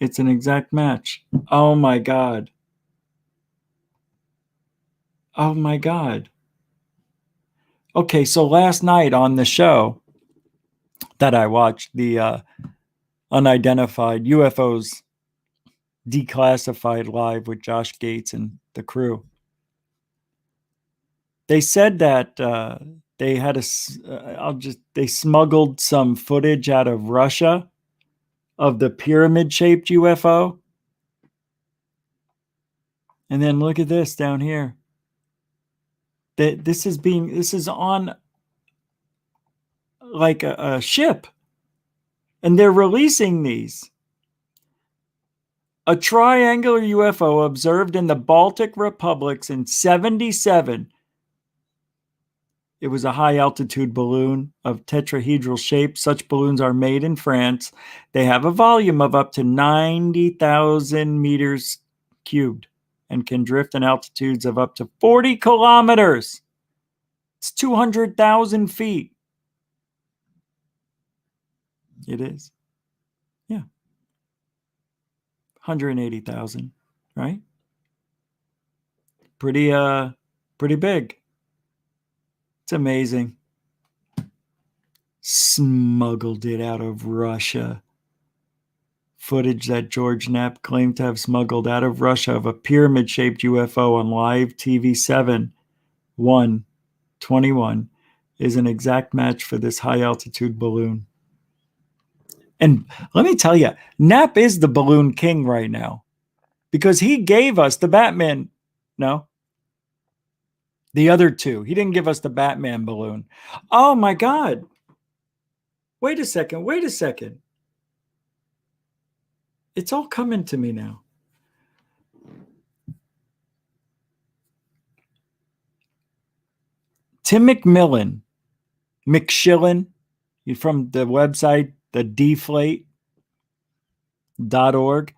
Speaker 1: It's an exact match. Oh my God. Oh my God. Okay, so last night on the show that I watched, the Unidentified UFOs Declassified live with Josh Gates and the crew, they said that they had they smuggled some footage out of Russia of the pyramid-shaped UFO. And then look at this down here. This is on like a ship. And they're releasing these. A triangular UFO observed in the Baltic republics in 1977. It was a high-altitude balloon of tetrahedral shape. Such balloons are made in France. They have a volume of up to 90,000 meters cubed and can drift in altitudes of up to 40 kilometers. It's 200,000 feet. It is. Yeah. 180,000, right? Pretty big. It's amazing. Smuggled it out of Russia. Footage that George Knapp claimed to have smuggled out of Russia of a pyramid-shaped UFO on live TV 7 1/21 is an exact match for this high-altitude balloon. And let me tell you, Knapp is the balloon king right now because he gave us the Batman. No. The other two. He didn't give us the Batman balloon. Oh, my God. Wait a second. It's all coming to me now. Tim McMillan, from the website, thedeflate.org,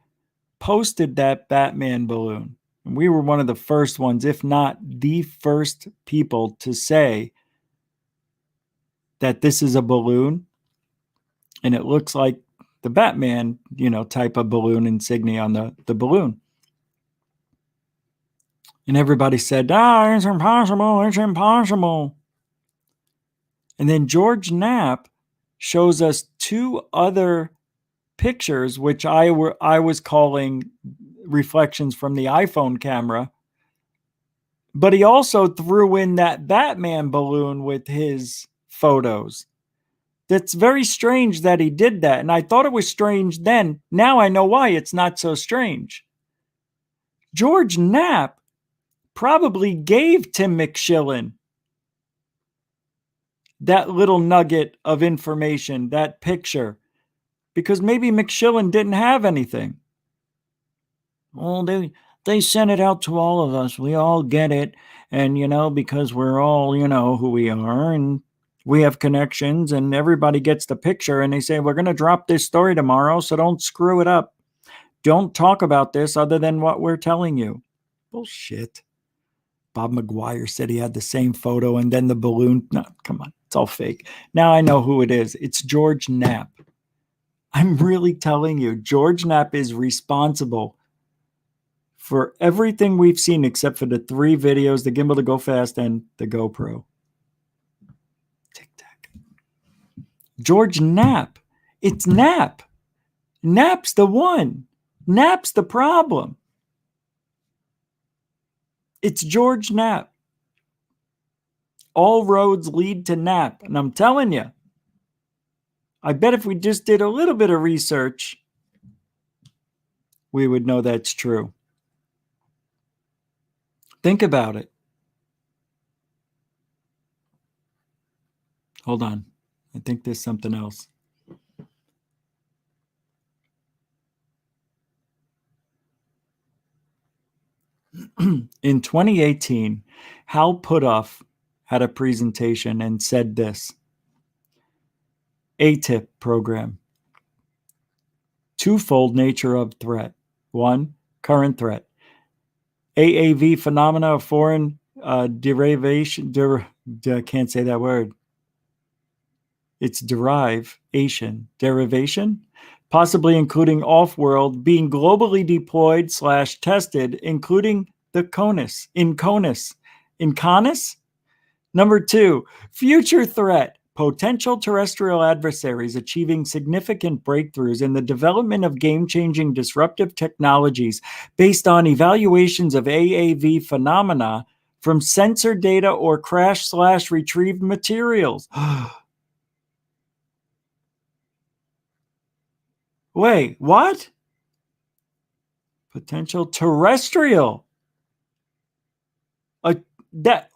Speaker 1: posted that Batman balloon. And we were one of the first ones, if not the first people to say that this is a balloon. And it looks like the Batman, type of balloon insignia on the balloon. And everybody said, it's impossible. And then George Knapp shows us two other pictures, which I was calling reflections from the iPhone camera. But he also threw in that Batman balloon with his photos. That's very strange that he did that. And I thought it was strange then. Now I know why it's not so strange. George Knapp probably gave Tim McMillan that little nugget of information, that picture, because maybe McMillan didn't have anything. Well, they sent it out to all of us. We all get it. And, because we're all, who we are, and we have connections, and everybody gets the picture, and they say, we're going to drop this story tomorrow, so don't screw it up. Don't talk about this other than what we're telling you. Bullshit. Bob McGuire said he had the same photo, and then the balloon. No, come on. It's all fake. Now I know who it is. It's George Knapp. I'm really telling you, George Knapp is responsible for everything we've seen except for the 3 videos, the gimbal to go fast and the GoPro. Tic-tac. George Knapp. It's Knapp. Knapp's the one. Knapp's the problem. It's George Knapp. All roads lead to Knapp. And I'm telling you, I bet if we just did a little bit of research, we would know that's true. Think about it. Hold on. I think there's something else. In 2018, Hal Putoff had a presentation and said this: ATIP program. Twofold nature of threat. One, current threat. AAV phenomena of foreign derivation. Can't say that word. It's derivation. Possibly including off-world, being globally deployed / tested, including the CONUS. In CONUS? Number 2, future threat. Potential terrestrial adversaries achieving significant breakthroughs in the development of game-changing disruptive technologies based on evaluations of AAV phenomena from sensor data or crash / retrieved materials. Wait, what? Potential terrestrial.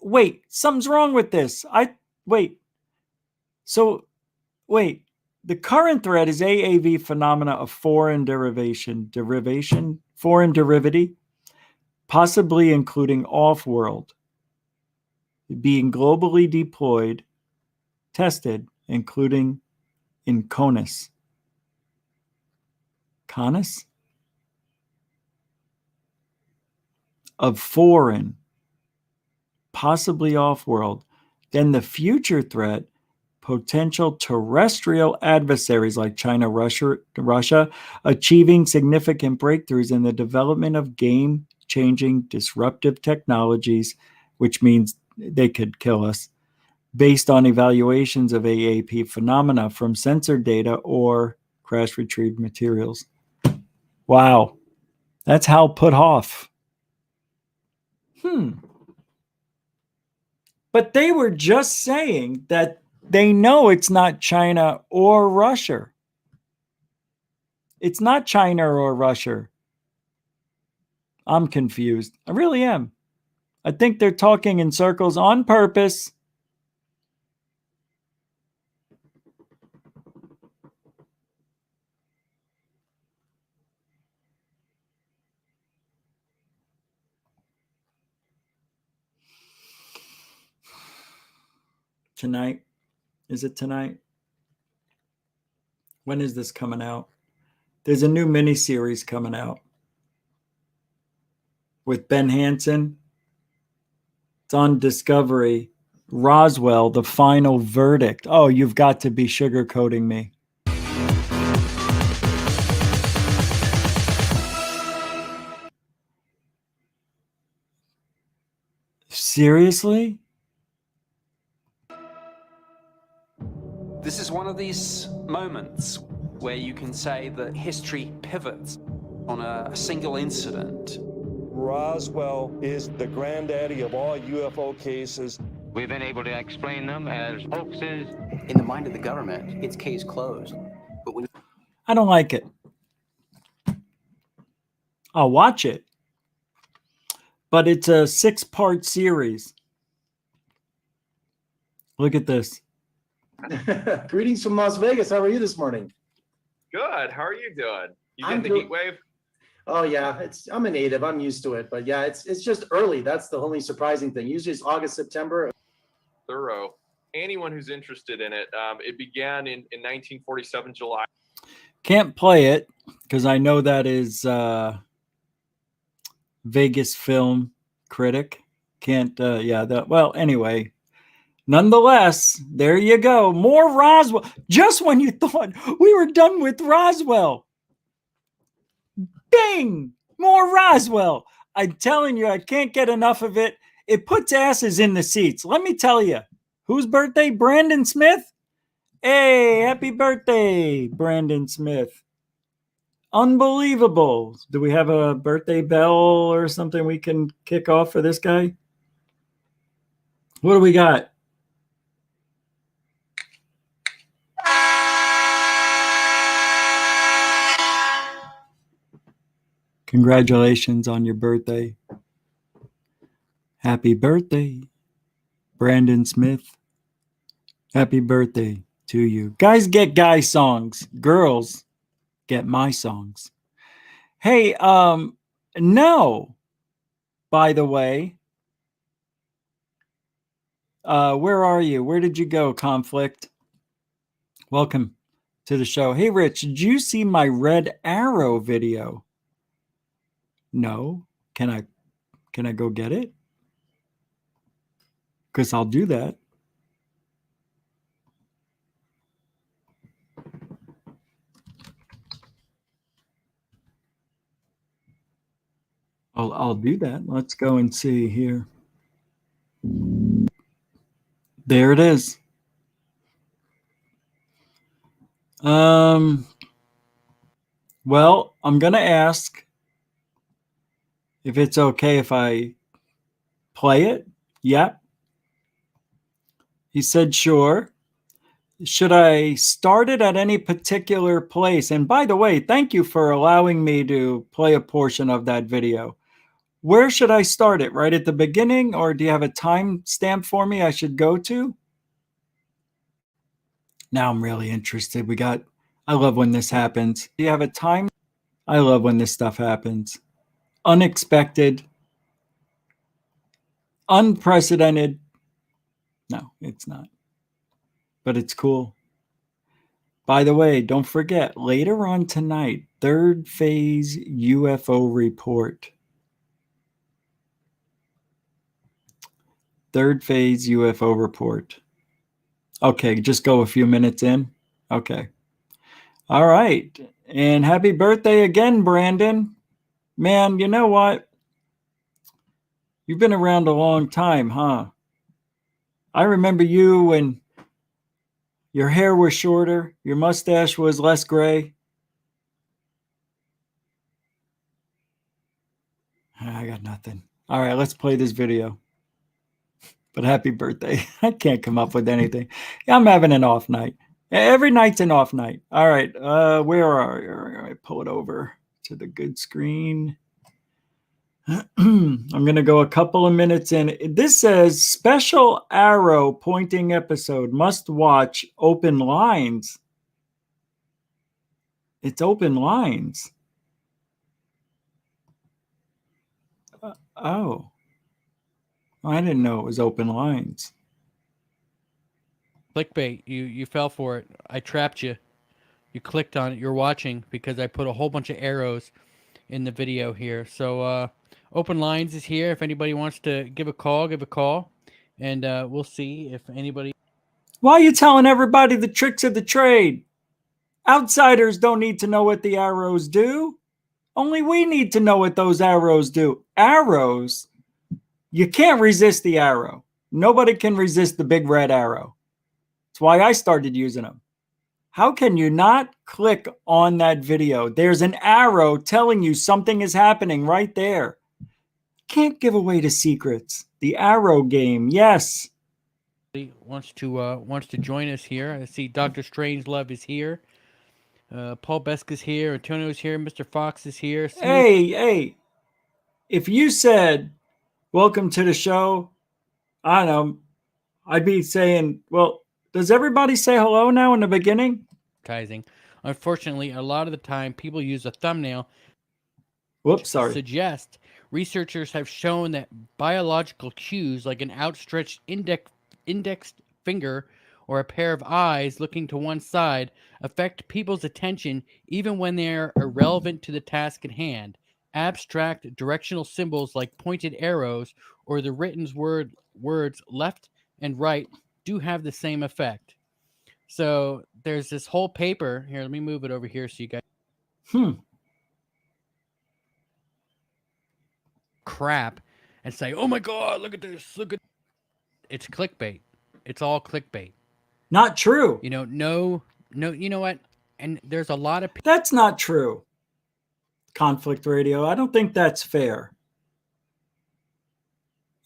Speaker 1: Wait, something's wrong with this. The current threat is AAV phenomena of foreign foreign derivative, possibly including off-world, being globally deployed, tested, including in CONUS. CONUS? Of foreign, possibly off-world. Then the future threat, potential terrestrial adversaries like China, Russia, achieving significant breakthroughs in the development of game-changing disruptive technologies, which means they could kill us, based on evaluations of AAP phenomena from sensor data or crash retrieved materials. Wow. That's Hal Putoff. But they were just saying that they know it's not China or Russia. It's not China or Russia. I'm confused. I really am. I think they're talking in circles on purpose. Tonight? Is it tonight? When is this coming out? There's a new miniseries coming out with Ben Hansen. It's on Discovery. Roswell, the final verdict. Oh, you've got to be sugarcoating me. Seriously?
Speaker 5: This is one of these moments where you can say that history pivots on a single incident.
Speaker 6: Roswell is the granddaddy of all UFO cases.
Speaker 7: We've been able to explain them as hoaxes.
Speaker 5: In the mind of the government, it's case closed. But when
Speaker 1: I don't like it. I'll watch it. But it's a 6-part series. Look at this.
Speaker 8: Greetings from Las Vegas. How are you this morning?
Speaker 9: Good. How are you doing? You
Speaker 8: I'm
Speaker 9: getting the heat wave?
Speaker 8: Oh yeah, I'm a native. I'm used to it. But yeah, it's just early. That's the only surprising thing. Usually it's August, September.
Speaker 9: Thorough. Anyone who's interested in it, it began in 1947, July.
Speaker 1: Can't play it because I know that is Vegas film critic. Can't, well, anyway. Nonetheless, there you go. More Roswell. Just when you thought we were done with Roswell. Bing! More Roswell. I'm telling you, I can't get enough of it. It puts asses in the seats. Let me tell you. Whose birthday? Brandon Smith? Hey, happy birthday, Brandon Smith. Unbelievable. Do we have a birthday bell or something we can kick off for this guy? What do we got? Congratulations on your birthday. Happy birthday, Brandon Smith. Happy birthday to you. Guys get guy songs. Girls get my songs. Hey, no, by the way. Where are you? Where did you go, Conflict? Welcome to the show. Hey, Rich, did you see my Red Arrow video? No. Can I go get it? Because I'll do that. I'll do that. Let's go and see here. There it is. Well, I'm gonna ask if it's okay if I play it. Yep. He said sure. Should I start it at any particular place? And by the way, thank you for allowing me to play a portion of that video. Where should I start it? Right at the beginning? Or do you have a time stamp for me I should go to? Now I'm really interested. I love when this happens. Do you have a time? I love when this stuff happens. Unexpected. Unprecedented. No, it's not. But it's cool. By the way, don't forget, later on tonight, third phase UFO report. Third phase UFO report. Okay, just go a few minutes in. Okay. All right. And happy birthday again, Brandon. Man, you know what? You've been around a long time, huh? I remember you when your hair was shorter, your mustache was less gray. I got nothing. All right, let's play this video. But happy birthday. I can't come up with anything. I'm having an off night. Every night's an off night. All right, where are you? I pull it over to the good screen. I'm going to go a couple of minutes in. This says special arrow pointing episode. Must watch open lines. It's open lines. Oh. I didn't know it was open lines.
Speaker 10: Clickbait. You fell for it. I trapped you. You clicked on it. You're watching because I put a whole bunch of arrows in the video here. So open lines is here. If anybody wants to give a call, give a call. And we'll see if anybody...
Speaker 1: Why are you telling everybody the tricks of the trade? Outsiders don't need to know what the arrows do. Only we need to know what those arrows do. Arrows? You can't resist the arrow. Nobody can resist the big red arrow. That's why I started using them. How can you not click on that video? There's an arrow telling you something is happening right there. Can't give away the secrets. The arrow game, yes.
Speaker 10: Wants to join us here. I see Dr. Strangelove is here. Paul Beska's here. Antonio's here. Mr. Fox is here.
Speaker 1: Hey. If you said, welcome to the show, I don't know, I'd be saying, well, does everybody say hello now in the beginning?
Speaker 10: Unfortunately, a lot of the time, people use a thumbnail.
Speaker 1: Whoops, sorry.
Speaker 10: Suggest researchers have shown that biological cues like an outstretched indexed finger or a pair of eyes looking to one side affect people's attention even when they are irrelevant to the task at hand. Abstract directional symbols like pointed arrows or the written words left and right do have the same effect. So there's this whole paper here. Let me move it over here so you guys crap and say, oh my God, look at this. It's clickbait. It's all clickbait.
Speaker 1: Not true.
Speaker 10: No, you know what? And there's a lot of
Speaker 1: That's not true. Conflict Radio. I don't think that's fair.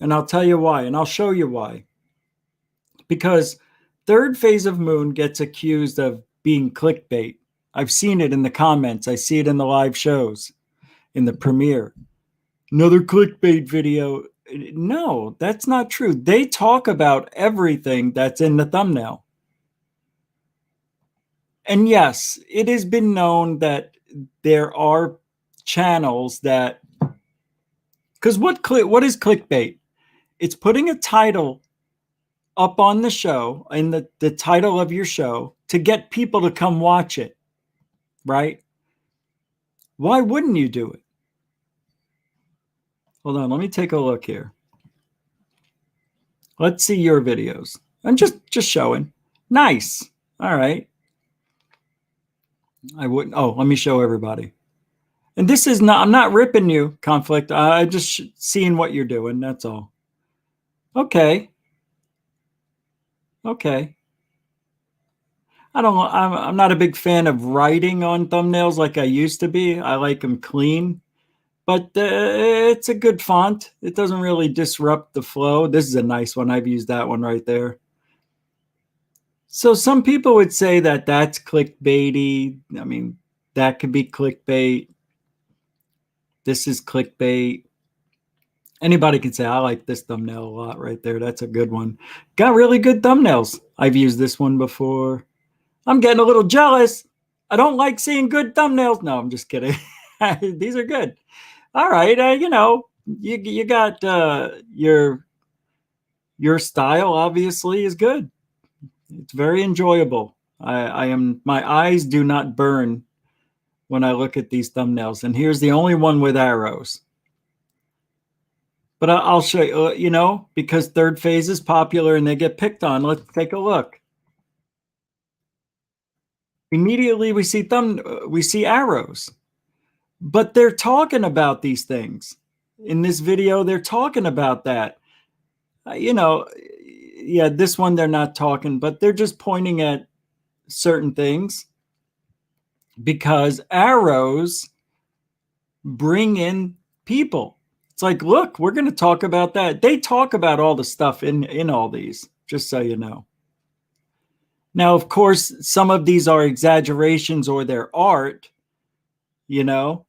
Speaker 1: And I'll tell you why, and I'll show you why. Because third phase of moon gets accused of being clickbait. I've seen it in the comments. I see it in the live shows, in the premiere. Another clickbait video. No, that's not true. They talk about everything that's in the thumbnail. And yes, it has been known that there are channels that, because what is clickbait? It's putting a title up on the show, in the title of your show, to get people to come watch it, right? Why wouldn't you do it? Hold on, let me take a look here. Let's see your videos. I'm just showing. Nice. All right. I wouldn't. Oh, let me show everybody. And this is not, I'm not ripping you, Conflict. I'm just seeing what you're doing. That's all. Okay. Okay. I don't know. I'm not a big fan of writing on thumbnails like I used to be. I like them clean, but it's a good font. It doesn't really disrupt the flow. This is a nice one. I've used that one right there. So some people would say that that's clickbaity. I mean, that could be clickbait. This is clickbait. Anybody can say, I like this thumbnail a lot right there. That's a good one. Got really good thumbnails. I've used this one before. I'm getting a little jealous. I don't like seeing good thumbnails. No, I'm just kidding. These are good. All right. You know, you got your style obviously is good. It's very enjoyable. My eyes do not burn when I look at these thumbnails. And here's the only one with arrows. But I'll show you, you know, because third phase is popular and they get picked on. Let's take a look. Immediately we see arrows. But they're talking about these things. In this video, they're talking about that. You know, yeah, this one they're not talking, but they're just pointing at certain things because arrows bring in people. It's like, look, we're going to talk about that. They talk about all the stuff in all these, just so you know. Now, of course, some of these are exaggerations or they're art, you know,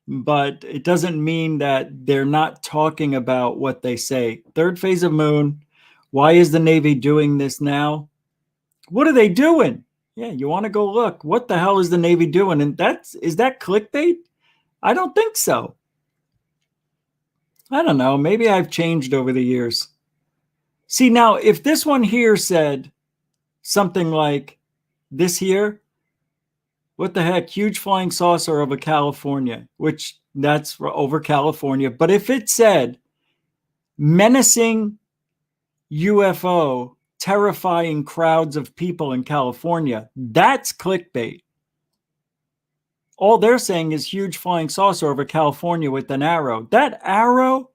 Speaker 1: but it doesn't mean that they're not talking about what they say. Third phase of moon. Why is the Navy doing this now? What are they doing? Yeah, you want to go look. What the hell is the Navy doing? And is that clickbait? I don't think so. I don't know. Maybe I've changed over the years. See, now, if this one here said something like this here, what the heck? Huge flying saucer over California, which that's over California. But if it said menacing UFO, terrifying crowds of people in California, that's clickbait. All they're saying is huge flying saucer over California with an arrow. That arrow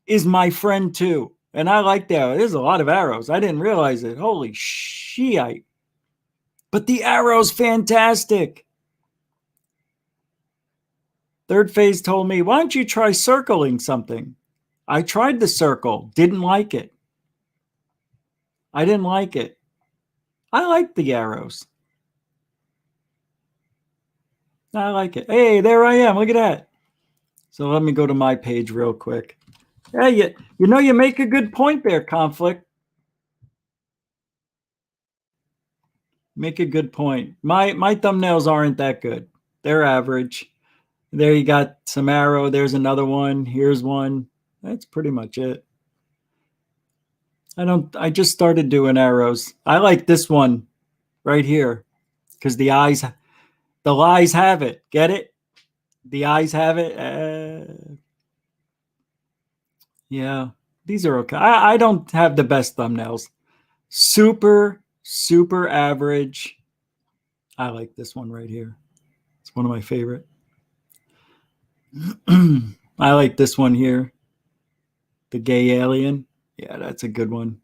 Speaker 1: is my friend too. And I like that. There's a lot of arrows. I didn't realize it. Holy shit. But the arrow's fantastic. Third phase told me, why don't you try circling something? I tried the circle. Didn't like it. I didn't like it. I like the arrows. I like it. Hey, there I am. Look at that. So let me go to my page real quick. Hey, you know, you make a good point there, Conflict. Make a good point. My thumbnails aren't that good. They're average. There you got some arrow. There's another one. Here's one. That's pretty much it. I just started doing arrows. I like this one right here because the lies have it. Get it? The eyes have it. Yeah, these are okay. I don't have the best thumbnails. Super average. I like this one right here. It's one of my favorite. I like this one here. The gay alien. Yeah, that's a good one.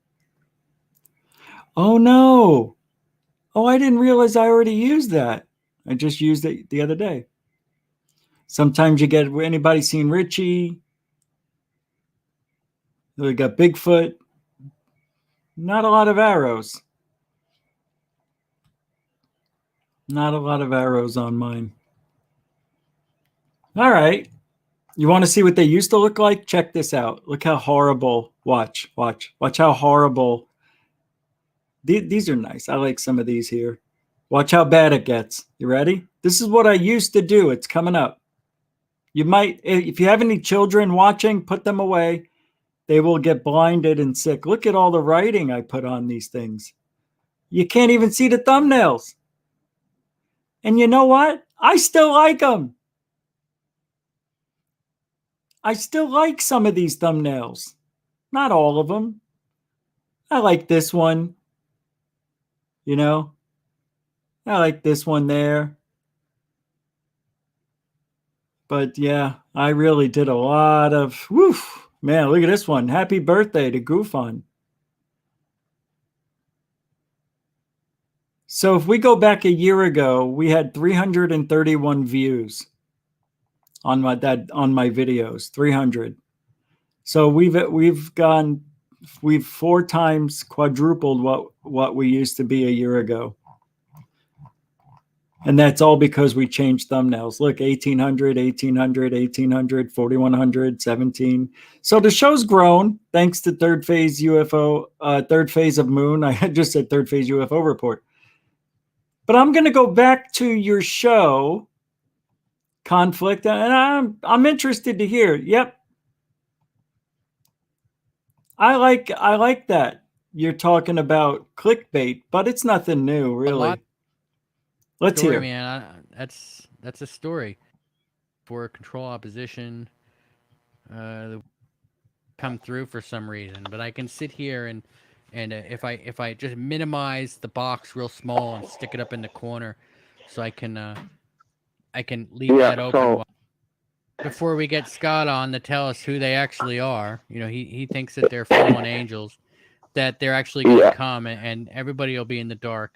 Speaker 1: Oh, no. Oh, I didn't realize I already used that. I just used it the other day. Sometimes you get, anybody seen Richie? We got Bigfoot. Not a lot of arrows. Not a lot of arrows on mine. All right. You want to see what they used to look like? Check this out. Look how horrible. Watch how horrible. These are nice. I like some of these here. Watch how bad it gets. You ready? This is what I used to do. It's coming up. You might, if you have any children watching, put them away. They will get blinded and sick. Look at all the writing I put on these things. You can't even see the thumbnails. And you know what? I still like them. I still like some of these thumbnails. Not all of them. I like this one. You know? I like this one there. But yeah, I really did a lot of, woof, man, look at this one. Happy birthday to Goof On. So if we go back a year ago, we had 331 views on my videos, 300. So we've 4 times quadrupled what we used to be a year ago. And that's all because we changed thumbnails. Look, 1800, 1800, 1800, 4100, 17. So the show's grown thanks to Third Phase UFO, Third Phase of Moon. I just said Third Phase UFO Report. But I'm going to go back to your show, Conflict, and I'm interested to hear. Yep. I like that. You're talking about clickbait, but it's nothing new, really. Let's
Speaker 10: story,
Speaker 1: hear.
Speaker 10: Man, that's a story for control opposition come through for some reason. But I can sit here and if I just minimize the box real small and stick it up in the corner, so I can leave that open before we get Scott on to tell us who they actually are. You know, he thinks that they're fallen angels, that they're actually going to come, and everybody will be in the dark.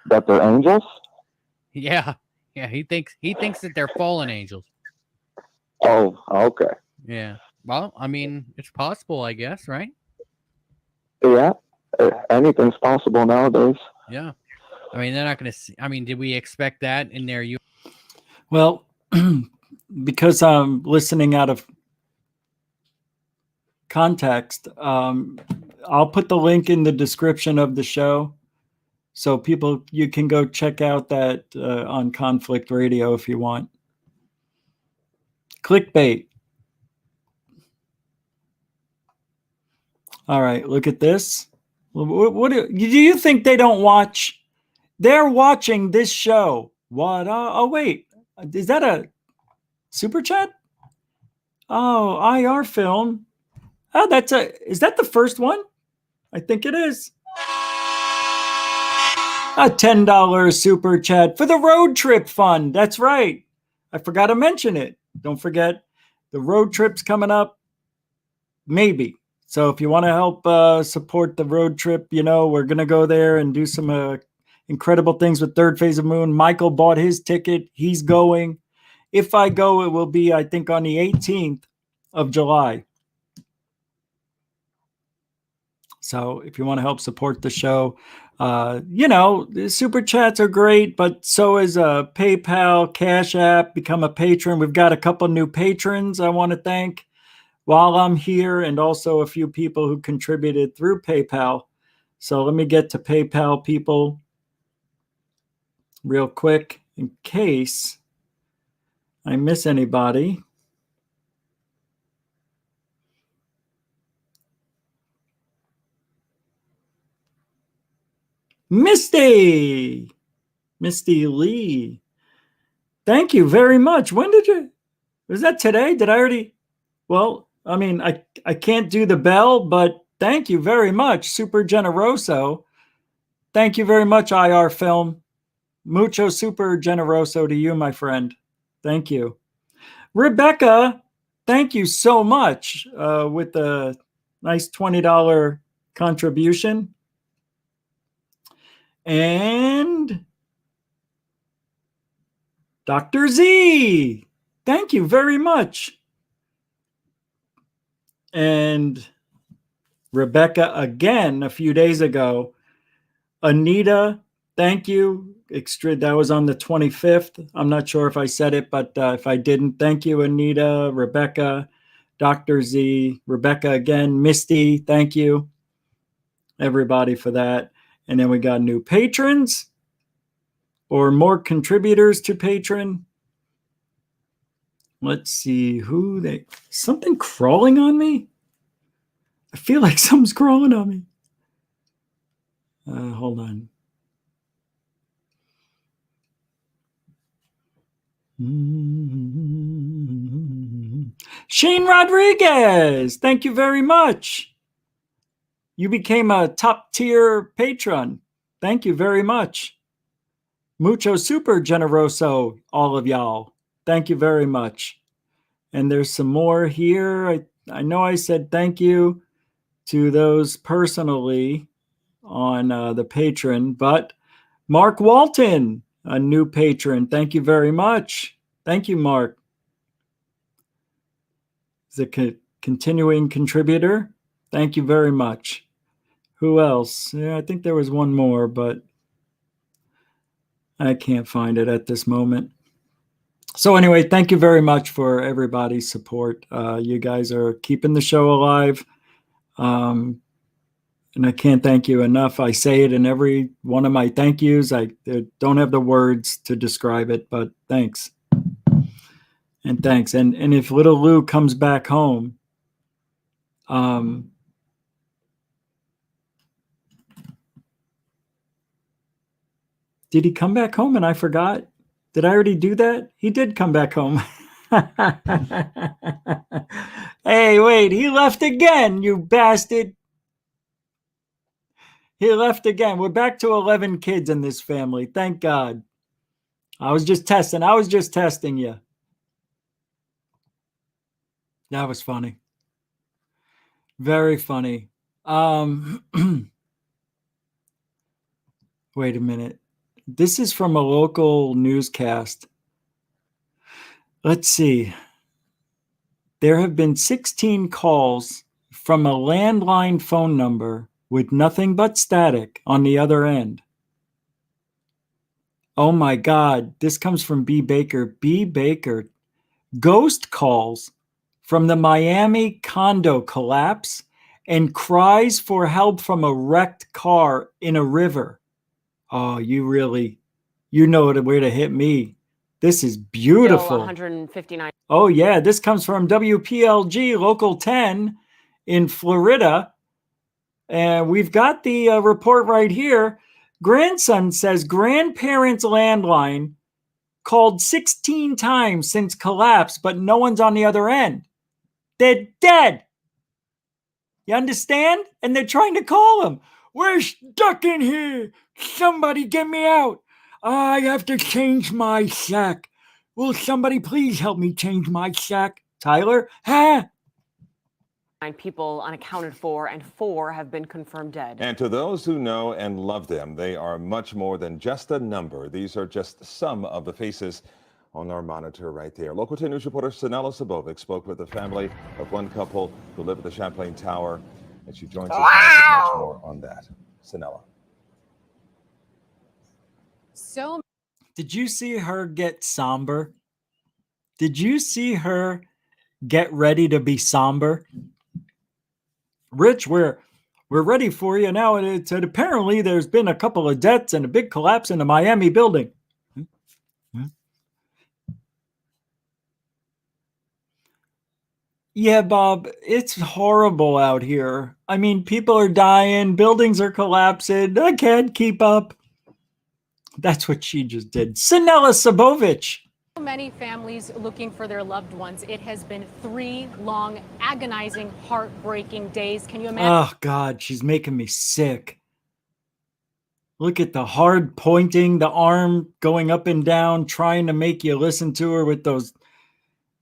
Speaker 11: That they're angels?
Speaker 10: Yeah. He thinks that they're fallen angels.
Speaker 11: Oh, okay.
Speaker 10: Yeah. Well, I mean, it's possible, I guess, right?
Speaker 11: Yeah. Anything's possible nowadays.
Speaker 10: Yeah. I mean, they're not going to see. I mean, did we expect that in their?
Speaker 1: Well, because I'm listening out of context, I'll put the link in the description of the show. So people, you can go check out that on Conflict Radio if you want. Clickbait. All right, look at this. What do you think they don't watch? They're watching this show. What? Oh, wait. Is that a super chat? Oh, IR film. Oh, is that the first one? I think it is. A $10 super chat for the road trip fund. That's right. I forgot to mention it. Don't forget, the road trip's coming up. Maybe. So if you want to help support the road trip, you know, we're going to go there and do some incredible things with Third Phase of Moon. Michael bought his ticket. He's going. If I go, it will be, I think, on the 18th of July. So if you want to help support the show, you know, the super chats are great, but so is PayPal, Cash App, become a patron. We've got a couple new patrons I want to thank while I'm here, and also a few people who contributed through PayPal. So let me get to PayPal people real quick in case I miss anybody. Misty Lee. Thank you very much. When did you, was that today? Did I already? Well, I mean, I can't do the bell, but thank you very much. Super generoso. Thank you very much, IR Film. Mucho super generoso to you, my friend. Thank you. Rebecca, thank you so much with a nice $20 contribution. And Dr. Z, thank you very much. And Rebecca again a few days ago. Anita thank you. That was on the 25th. I'm not sure if I said it, but if I didn't, thank you, Anita, Rebecca, Dr. Z, Rebecca again, Misty, thank you, everybody, for that. And then we got new patrons or more contributors to Patreon. Let's see who they... Something crawling on me? I feel like something's crawling on me. Hold on. Shane Rodriguez, thank you very much. You became a top tier patron. Thank you very much. Mucho super generoso, all of y'all. Thank you very much. And there's some more here. I know I said thank you to those personally on the patron, but Mark Walton, a new patron. Thank you very much. Thank you, Mark. He's a continuing contributor. Thank you very much. Who else? Yeah, I think there was one more, but I can't find it at this moment. So anyway, thank you very much for everybody's support. You guys are keeping the show alive. And I can't thank you enough. I say it in every one of my thank yous. I don't have the words to describe it, but thanks. And thanks. And if little Lou comes back home, did he come back home and I forgot? Did I already do that? He did come back home. Hey, wait, he left again, you bastard. He left again. We're back to 11 kids in this family. Thank God. I was just testing you. That was funny. Very funny. Wait a minute. This is from a local newscast. Let's see. There have been 16 calls from a landline phone number with nothing but static on the other end. Oh my God. This comes from B. Baker. B. Baker. Ghost calls from the Miami condo collapse and cries for help from a wrecked car in a river. Oh, you know where to hit me. This is beautiful.
Speaker 12: 159.
Speaker 1: Oh, yeah. This comes from WPLG Local 10 in Florida. And we've got the report right here. Grandson says grandparents' landline called 16 times since collapse, but no one's on the other end. They're dead. You understand? And they're trying to call him. We're stuck in here. Somebody get me out. I have to change my sack. Will somebody please help me change my sack? Tyler? Huh?
Speaker 12: 9 people unaccounted for, and 4 have been confirmed dead.
Speaker 6: And to those who know and love them, they are much more than just a number. These are just some of the faces on our monitor right there. Local 10 News reporter Sanela Sabovic spoke with the family of one couple who live at the Champlain Tower, and she joins us now with much more on that. Sanela.
Speaker 13: So,
Speaker 1: did you see her get somber? Did you see her get ready to be somber? Rich, we're ready for you now. And it said apparently there's been a couple of deaths and a big collapse in the Miami building. Yeah, Bob, it's horrible out here. I mean, people are dying, buildings are collapsing. I can't keep up. That's what she just did. Sanela Sabovic.
Speaker 13: many families looking for their loved ones. It has been 3 long, agonizing, heartbreaking days. Can you imagine?
Speaker 1: Oh, God, she's making me sick. Look at the hard pointing, the arm going up and down, trying to make you listen to her with those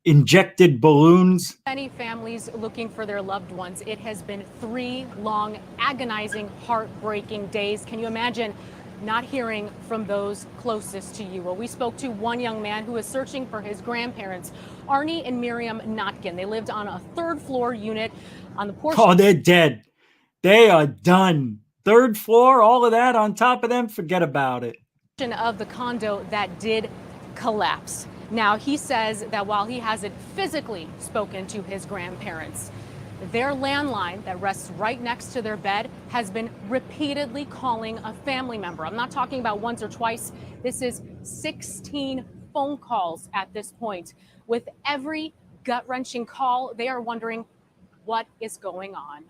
Speaker 1: injected balloons.
Speaker 13: Many families looking for their loved ones. It has been 3 long, agonizing, heartbreaking days. Can you imagine not hearing from those closest to you? Well, we spoke to one young man who is searching for his grandparents, Arnie and Miriam Notkin. They lived on a 3rd floor unit on the portion.
Speaker 1: Oh, they're dead. They are done. third floor, all of that on top of them, forget about it.
Speaker 13: Of the condo that did collapse. Now, he says that while he hasn't physically spoken to his grandparents, their landline that rests right next to their bed has been repeatedly calling a family member. I'm not talking about once or twice. This is 16 phone calls at this point. With every gut-wrenching call, they are wondering what is going on.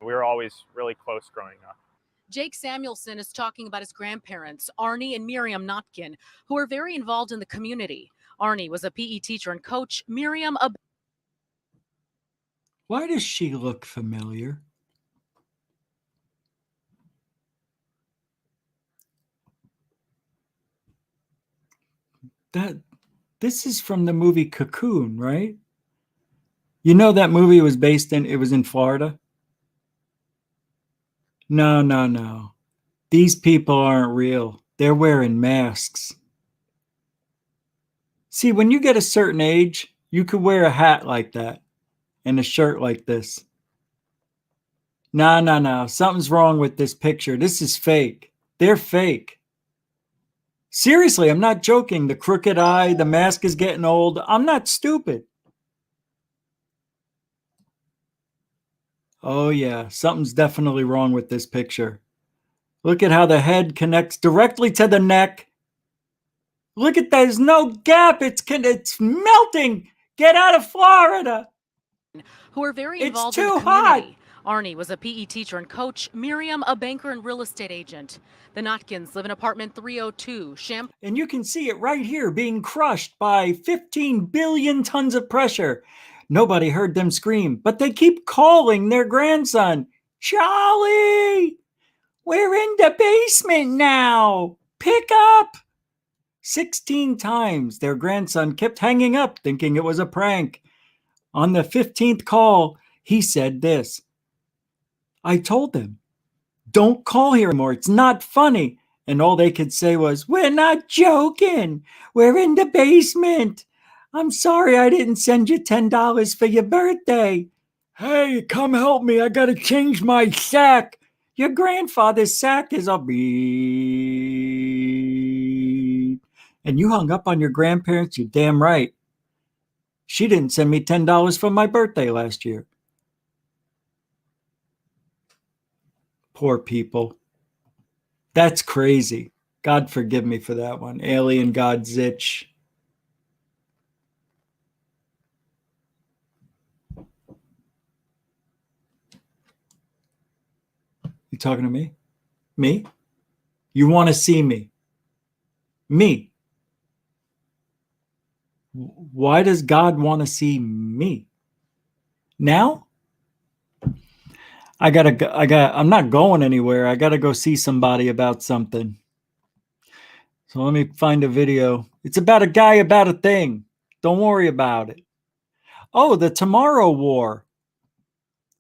Speaker 14: We were always really close growing up.
Speaker 13: Jake Samuelson is talking about his grandparents, Arnie and Miriam Notkin, who are very involved in the community. Arnie was a PE teacher and coach. Miriam, a...
Speaker 1: Why does she look familiar? This is from the movie Cocoon, right? You know that movie was it was in Florida? No. These people aren't real. They're wearing masks. See, when you get a certain age, you could wear a hat like that and a shirt like this. No. Something's wrong with this picture. This is fake. They're fake. Seriously, I'm not joking. The crooked eye, the mask is getting old. I'm not stupid. Oh, yeah. Something's definitely wrong with this picture. Look at how the head connects directly to the neck. Look at that. There's no gap. It's melting. Get out of Florida.
Speaker 13: Who are very
Speaker 1: It's
Speaker 13: involved
Speaker 1: too
Speaker 13: in the
Speaker 1: hot.
Speaker 13: community. Arnie was a PE teacher and coach. Miriam, a banker and real estate agent. The Notkins live in apartment 302.
Speaker 1: And you can see it right here being crushed by 15 billion tons of pressure. Nobody heard them scream, but they keep calling their grandson. Charlie, we're in the basement now. Pick up. 16 times their grandson kept hanging up, thinking it was a prank. On the 15th call, he said this. I told them, don't call here anymore. It's not funny. And all they could say was, we're not joking. We're in the basement. I'm sorry I didn't send you $10 for your birthday. Hey, come help me. I got to change my sack. Your grandfather's sack is a beep. And you hung up on your grandparents? You're damn right. She didn't send me $10 for my birthday last year. Poor people. That's crazy. God forgive me for that one. Alien God Zitch. You talking to me? Me? You want to see me? Me? Why does God want to see me? Now? I'm not going anywhere. I gotta go see somebody about something. So let me find a video. It's about a guy about a thing. Don't worry about it. Oh, the Tomorrow War.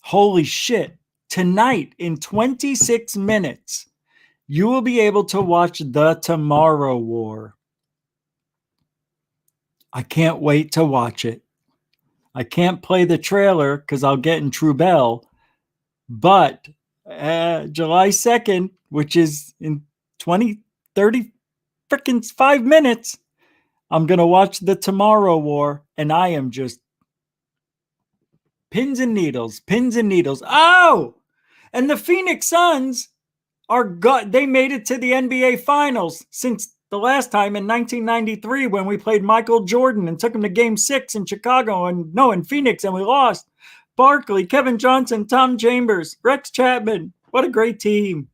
Speaker 1: Holy shit. Tonight, in 26 minutes, you will be able to watch the Tomorrow War. I can't wait to watch it. I can't play the trailer because I'll get in Trubel. But July 2nd, which is in 30 freaking 5 minutes, I'm going to watch the Tomorrow War, and I am just pins and needles. Oh! And the Phoenix Suns they made it to the NBA Finals since the last time in 1993 when we played Michael Jordan and took him to Game 6 in Chicago in Phoenix, and we lost. Barkley, Kevin Johnson, Tom Chambers, Rex Chapman. What a great team.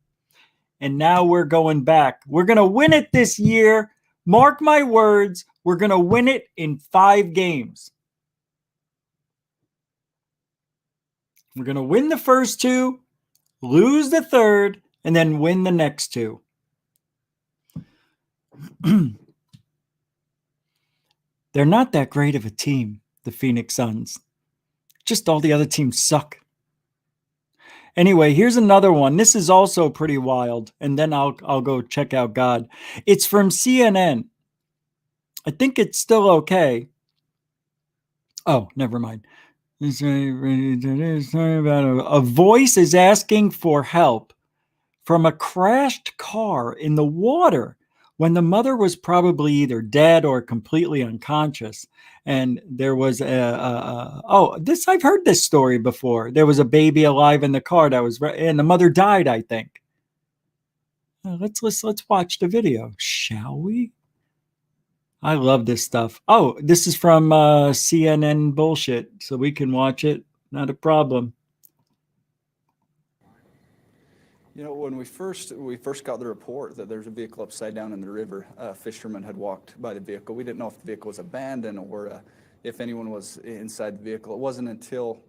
Speaker 1: And now we're going back. We're going to win it this year. Mark my words. We're going to win it in 5 games. We're going to win the first 2, lose the third, and then win the next 2. They're not that great of a team, the Phoenix Suns. Just all the other teams suck. Anyway, here's another one. This is also pretty wild. And then I'll go check out God. It's from CNN. I think it's still okay. Oh, never mind. A voice is asking for help from a crashed car in the water when the mother was probably either dead or completely unconscious. And there was this, I've heard this story before. There was a baby alive in the car and the mother died, I think. Let's watch the video, shall we? I love this stuff. Oh, this is from CNN bullshit, so we can watch it. Not a problem.
Speaker 15: You know, when we first got the report that there's a vehicle upside down in the river, a fisherman had walked by the vehicle. We didn't know if the vehicle was abandoned or if anyone was inside the vehicle. It wasn't until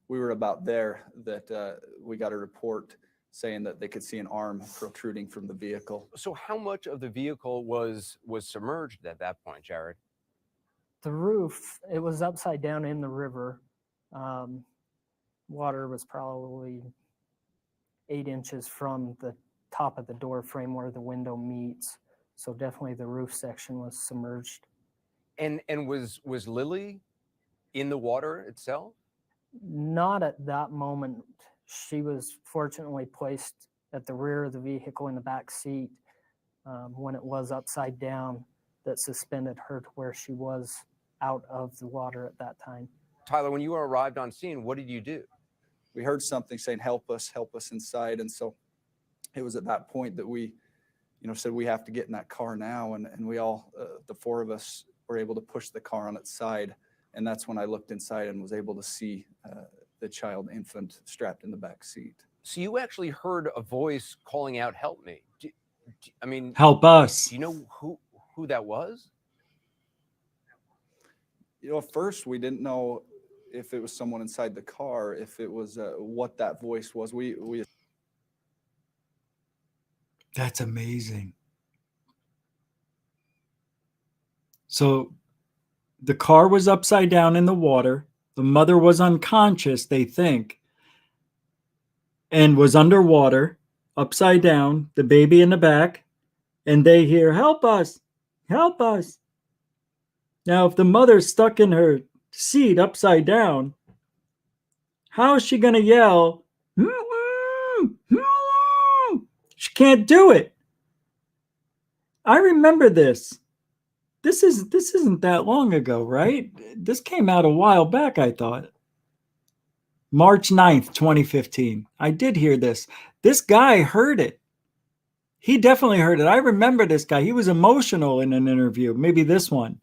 Speaker 15: we were about there that we got a report saying that they could see an arm protruding from the vehicle.
Speaker 16: So how much of the vehicle was submerged at that point, Jared?
Speaker 17: The roof, it was upside down in the river. Water was probably 8 inches from the top of the door frame where the window meets. So definitely the roof section was submerged.
Speaker 16: And was Lily in the water itself?
Speaker 17: Not at that moment. She was fortunately placed at the rear of the vehicle in the back seat when it was upside down, that suspended her to where she was out of the water at that time.
Speaker 16: Tyler, when you arrived on scene, what did you do?
Speaker 15: We heard something saying, help us inside. And so it was at that point that we, said we have to get in that car now. And we all, the four of us, were able to push the car on its side. And that's when I looked inside and was able to see the child infant strapped in the back seat.
Speaker 16: So you actually heard a voice calling out, help me.
Speaker 1: Help us.
Speaker 16: Do you know who that was?
Speaker 15: At first we didn't know if it was someone inside the car, if it was what that voice was. We
Speaker 1: That's amazing. So the car was upside down in the water. The mother was unconscious, they think, and was underwater, upside down, the baby in the back, and they hear, help us, help us. Now, if the mother's stuck in her seat upside down, how is she going to yell? She can't do it. I remember this. This isn't that long ago, right? This came out a while back, I thought. March 9th, 2015. I did hear this. This guy heard it. He definitely heard it. I remember this guy. He was emotional in an interview. Maybe this one.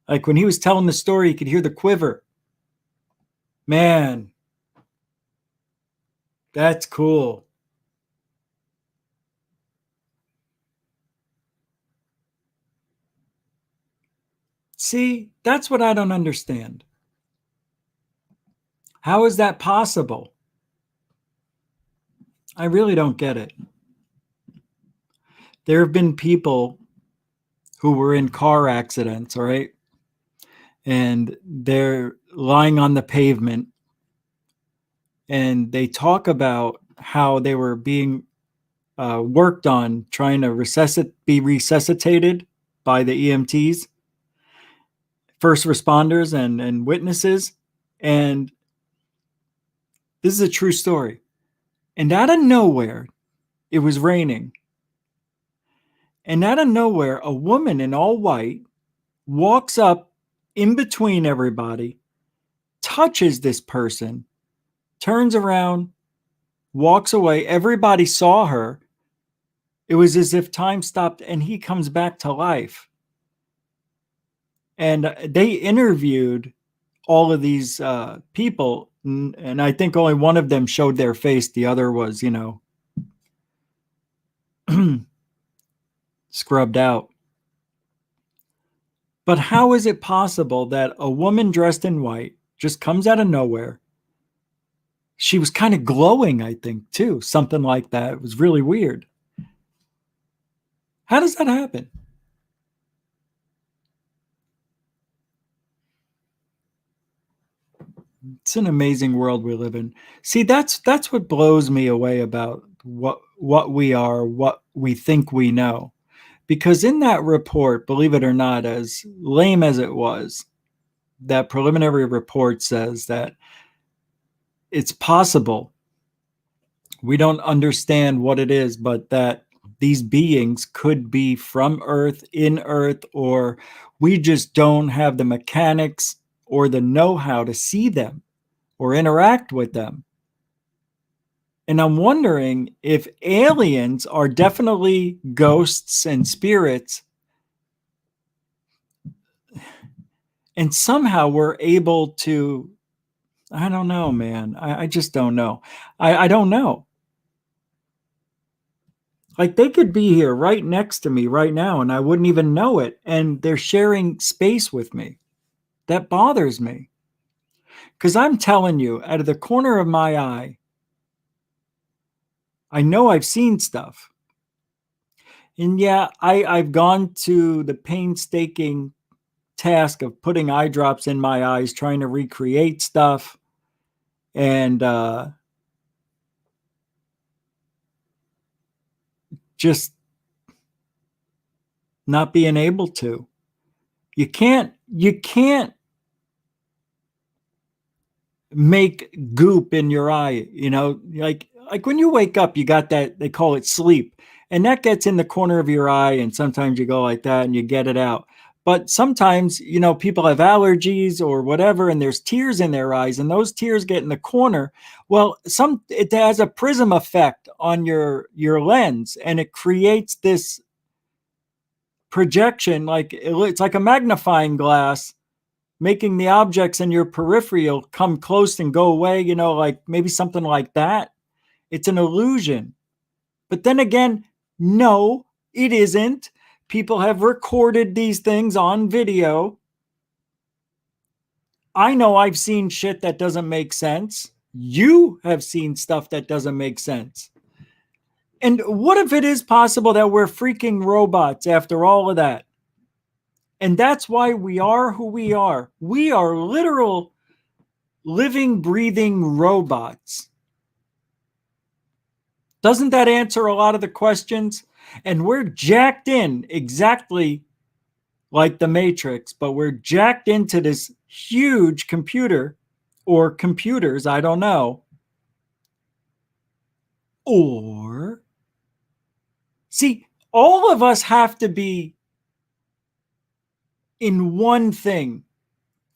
Speaker 1: Like when he was telling the story, you could hear the quiver. Man, that's cool. See, that's what I don't understand. How is that possible? I really don't get it. There have been people who were in car accidents, all right? And they're lying on the pavement and they talk about how they were being worked on, trying to be resuscitated by the EMTs, first responders and witnesses. And this is a true story. And out of nowhere, it was raining. And out of nowhere, a woman in all white walks up in between everybody, touches this person, turns around, walks away. Everybody saw her. It was as if time stopped and he comes back to life. And they interviewed all of these people, and I think only one of them showed their face. The other was, scrubbed out. But how is it possible that a woman dressed in white just comes out of nowhere? She was kind of glowing, I think, too. Something like that. It was really weird. How does that happen? It's an amazing world we live in. See, that's what blows me away about what we are, what we think we know. Because in that report, believe it or not, as lame as it was, that preliminary report says that it's possible We don't understand what it is, but that these beings could be from Earth, in Earth, or we just don't have the mechanics or the know-how to see them or interact with them. And I'm wondering if aliens are definitely ghosts and spirits, and somehow we're able to, I don't know, man. I just don't know. I don't know. Like they could be here right next to me right now and I wouldn't even know it. And they're sharing space with me. That bothers me. Because I'm telling you, out of the corner of my eye, I know I've seen stuff. And yeah, I've gone to the painstaking task of putting eye drops in my eyes, trying to recreate stuff. And just not being able to. You can't make goop in your eye, you know, like when you wake up, you got that, they call it sleep, and that gets in the corner of your eye, and sometimes you go like that and you get it out. But sometimes, you know, people have allergies or whatever, and there's tears in their eyes, and those tears get in the corner. Well, it has a prism effect on your lens, and it creates this projection, like it's like a magnifying glass, making the objects in your peripheral come close and go away, you know, like maybe something like that. It's an illusion. But then again, no, it isn't. People have recorded these things on video. I know I've seen shit that doesn't make sense. You have seen stuff that doesn't make sense. And what if it is possible that we're freaking robots after all of that? And that's why we are who we are. We are literal living, breathing robots. Doesn't that answer a lot of the questions? And we're jacked in exactly like the Matrix, but we're jacked into this huge computer or computers, I don't know. Or, see, all of us have to be in one thing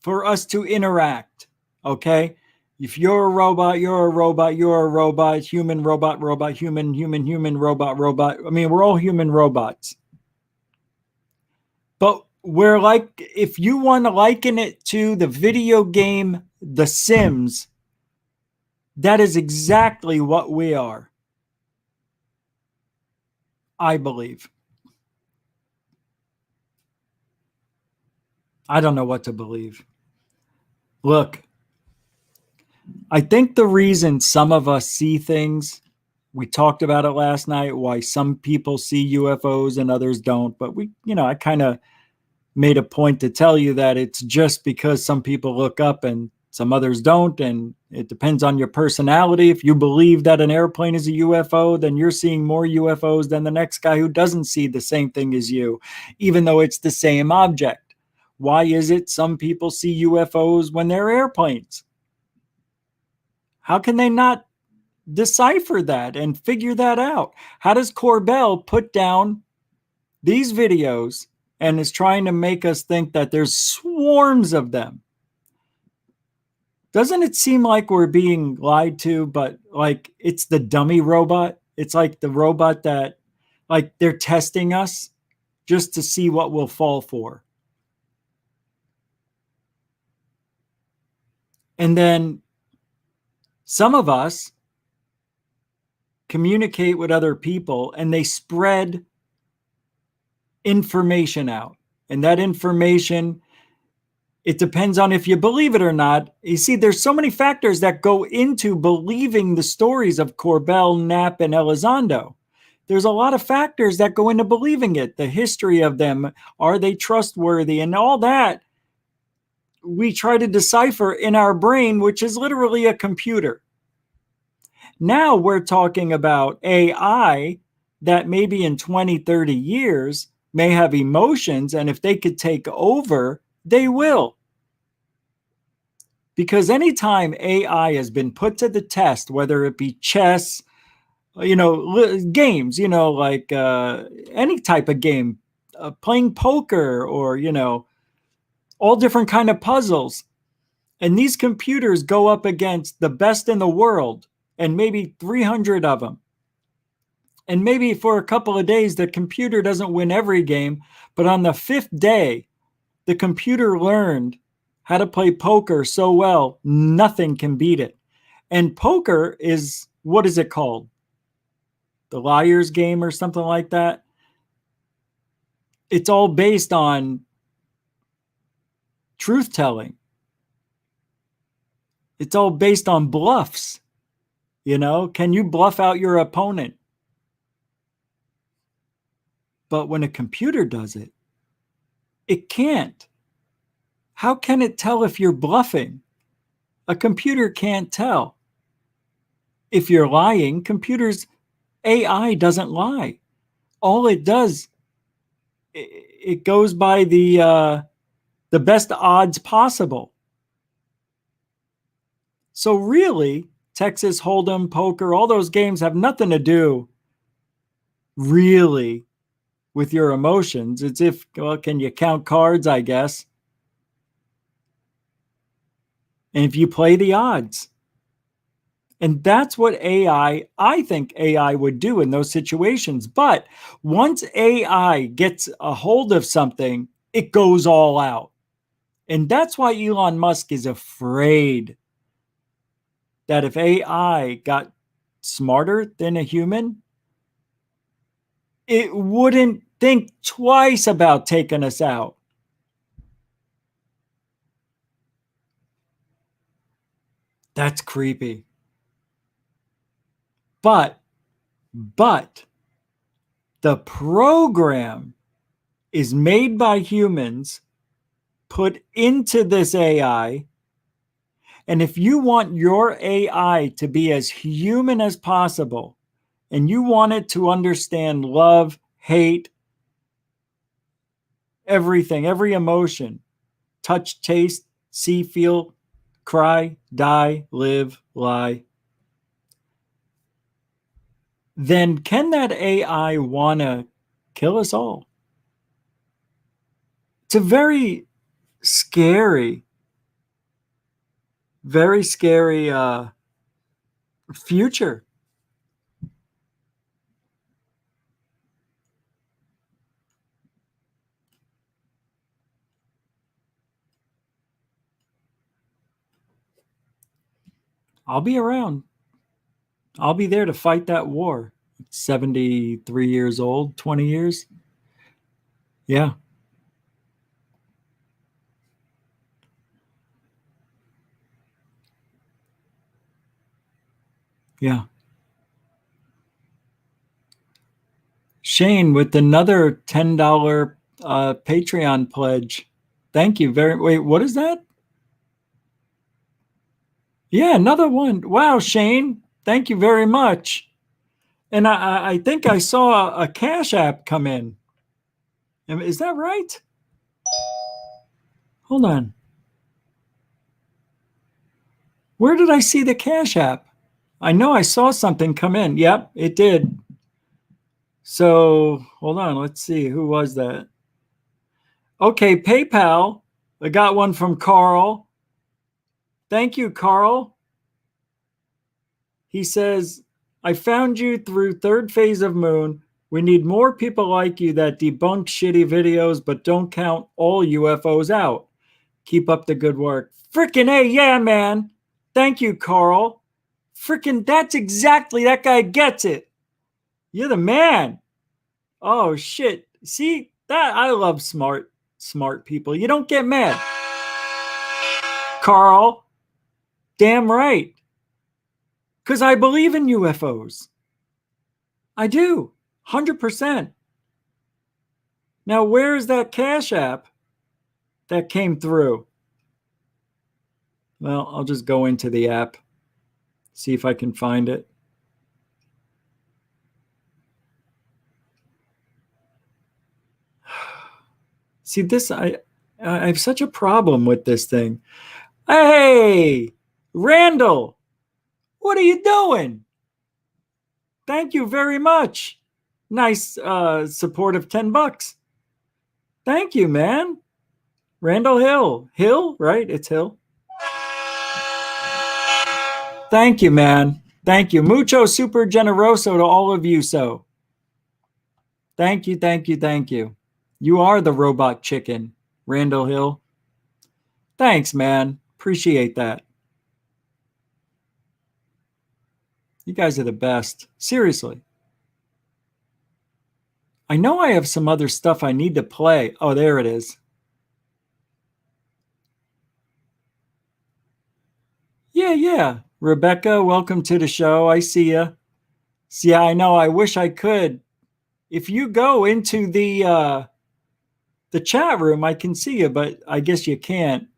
Speaker 1: for us to interact, okay? If you're a robot, you're a robot, you're a robot, human, robot, robot, human, human, human, robot, robot. I mean, we're all human robots. But we're like, if you want to liken it to the video game The Sims, that is exactly what we are, I believe. I don't know what to believe. Look, I think the reason some of us see things, we talked about it last night, why some people see UFOs and others don't. But I kind of made a point to tell you that it's just because some people look up and some others don't. And it depends on your personality. If you believe that an airplane is a UFO, then you're seeing more UFOs than the next guy who doesn't see the same thing as you, even though it's the same object. Why is it some people see UFOs when they're airplanes? How can they not decipher that and figure that out? How does Corbell put down these videos and is trying to make us think that there's swarms of them? Doesn't it seem like we're being lied to, but like it's the dummy robot? It's like the robot that, like, they're testing us just to see what we'll fall for. And then some of us communicate with other people and they spread information out. And that information, it depends on if you believe it or not. You see, there's so many factors that go into believing the stories of Corbell, Knapp, and Elizondo. There's a lot of factors that go into believing it. The history of them, are they trustworthy, and all that we try to decipher in our brain, which is literally a computer. Now we're talking about AI that maybe in 20, 30 years may have emotions, and if they could take over, they will. Because anytime AI has been put to the test, whether it be chess, games, like any type of game, playing poker or, all different kind of puzzles. And these computers go up against the best in the world and maybe 300 of them. And maybe for a couple of days, the computer doesn't win every game, but on the 5th day, the computer learned how to play poker so well, nothing can beat it. And poker is, what is it called? The liar's game or something like that. It's all based on truth telling. It's all based on bluffs. Can you bluff out your opponent? But when a computer does it, it can't. How can it tell if you're bluffing? A computer can't tell. If you're lying, AI doesn't lie. All it does, it goes by the best odds possible. So really, Texas Hold'em, poker, all those games have nothing to do really with your emotions. It's can you count cards, I guess? And if you play the odds. And that's what I think AI would do in those situations. But once AI gets a hold of something, it goes all out. And that's why Elon Musk is afraid that if AI got smarter than a human, it wouldn't think twice about taking us out. That's creepy. But the program is made by humans, put into this AI. And if you want your AI to be as human as possible, and you want it to understand love, hate, everything, every emotion, touch, taste, see, feel, cry, die, live, lie, then can that AI want to kill us all? It's a very scary future. I'll be around. I'll be there to fight that war. 73 years old, 20 years. Yeah. Yeah. Shane with another $10 Patreon pledge. Thank you wait, what is that? Yeah, another one. Wow, Shane. Thank you very much. And I think I saw a Cash App come in. Is that right? Hold on. Where did I see the Cash App? I know I saw something come in. Yep, it did. So hold on. Let's see. Who was that? Okay, PayPal. I got one from Carl. Thank you, Carl. He says, I found you through Third Phase of Moon. We need more people like you that debunk shitty videos but don't count all UFOs out. Keep up the good work. Frickin' A, yeah, man. Thank you, Carl. Frickin', that's exactly, that guy gets it. You're the man. Oh, shit. See, that I love smart people. You don't get mad. Carl, damn right. Because I believe in UFOs. I do. 100%. Now, where is that Cash App that came through? Well, I'll just go into the app, see if I can find it. See, this, I have such a problem with this thing. Hey, Randall, what are you doing? Thank you very much. Nice support of $10. Thank you, man. Randall Hill. Hill, right? It's Hill. Thank you, man. Thank you. Mucho super generoso to all of you. So thank you, thank you, thank you. You are the robot chicken, Randall Hill. Thanks, man. Appreciate that. You guys are the best. Seriously. I know I have some other stuff I need to play. Oh, there it is. Yeah. Rebecca, welcome to the show. I see ya. Yeah, I know. I wish I could. If you go into the chat room, I can see you, but I guess you can't.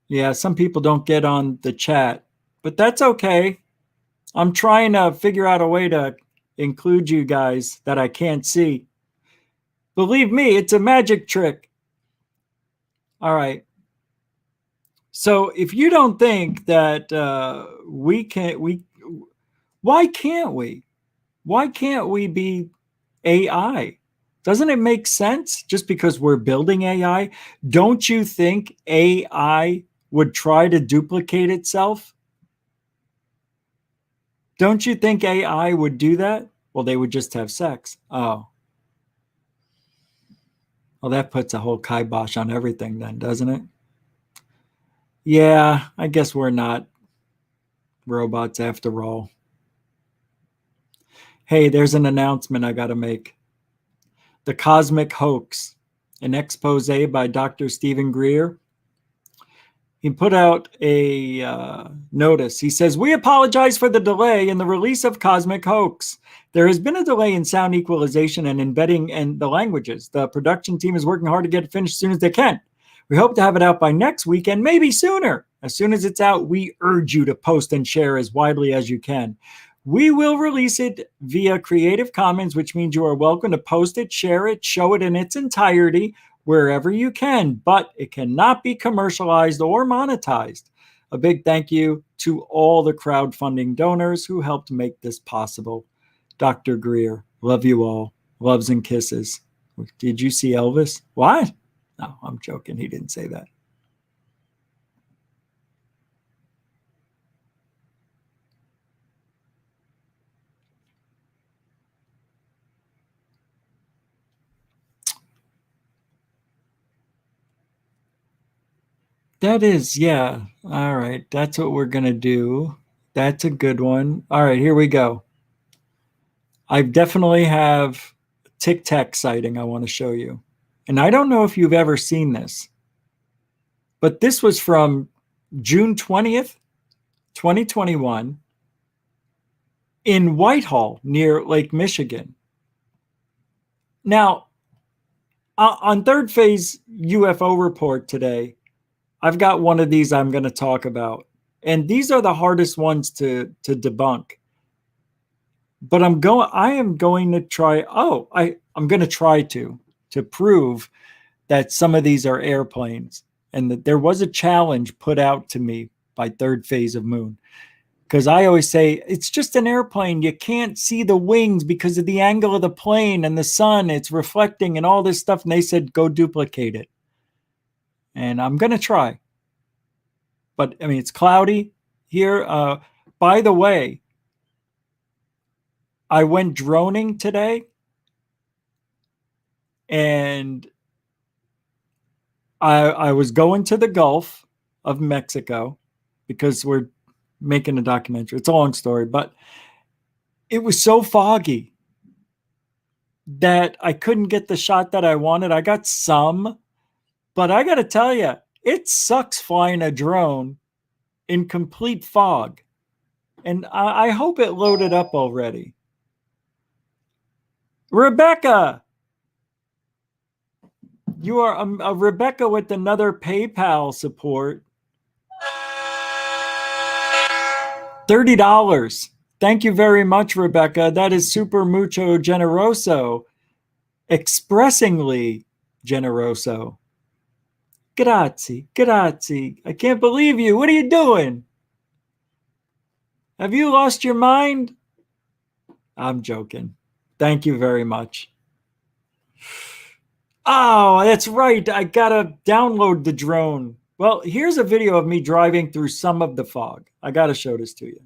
Speaker 1: Yeah, some people don't get on the chat, but that's okay. I'm trying to figure out a way to include you guys that I can't see. Believe me, it's a magic trick. All right. So if you don't think that why can't we? Why can't we be AI? Doesn't it make sense just because we're building AI? Don't you think AI would try to duplicate itself? Don't you think AI would do that? Well, they would just have sex. Oh. Well, that puts a whole kibosh on everything then, doesn't it? Yeah, I guess we're not robots after all. Hey, there's an announcement I got to make. The Cosmic Hoax, an expose by Dr. Stephen Greer. He put out a notice. He says, "We apologize for the delay in the release of Cosmic Hoax. There has been a delay in sound equalization and embedding in the languages. The production team is working hard to get it finished as soon as they can. We hope to have it out by next week and maybe sooner. As soon as it's out, we urge you to post and share as widely as you can. We will release it via Creative Commons, which means you are welcome to post it, share it, show it in its entirety wherever you can, but it cannot be commercialized or monetized. A big thank you to all the crowdfunding donors who helped make this possible. Dr. Greer, love you all. Loves and kisses." Did you see Elvis? What? No, I'm joking. He didn't say that. That is, yeah. All right. That's what we're going to do. That's a good one. All right, here we go. I definitely have a Tic Tac sighting I want to show you. And I don't know if you've ever seen this, but this was from June 20th, 2021 in Whitehall near Lake Michigan. Now, on Third Phase UFO Report today, I've got one of these I'm going to talk about. And these are the hardest ones to debunk. But I am going to try, I'm going to try to prove that some of these are airplanes and that there was a challenge put out to me by Third Phase of Moon. Because I always say, it's just an airplane. You can't see the wings because of the angle of the plane and the sun. It's reflecting and all this stuff. And they said, go duplicate it. And I'm going to try. But, I mean, it's cloudy here. By the way, I went droning today. And I was going to the Gulf of Mexico because we're making a documentary. It's a long story, but it was so foggy that I couldn't get the shot that I wanted. I got some, but I got to tell you, it sucks flying a drone in complete fog. And I hope it loaded up already. Rebecca, you are a Rebecca with another PayPal support. $30. Thank you very much, Rebecca. That is super mucho generoso. Expressingly generoso. Grazie, grazie. I can't believe you. What are you doing? Have you lost your mind? I'm joking. Thank you very much. Oh, that's right. I gotta download the drone. Well, here's a video of me driving through some of the fog. I gotta show this to you.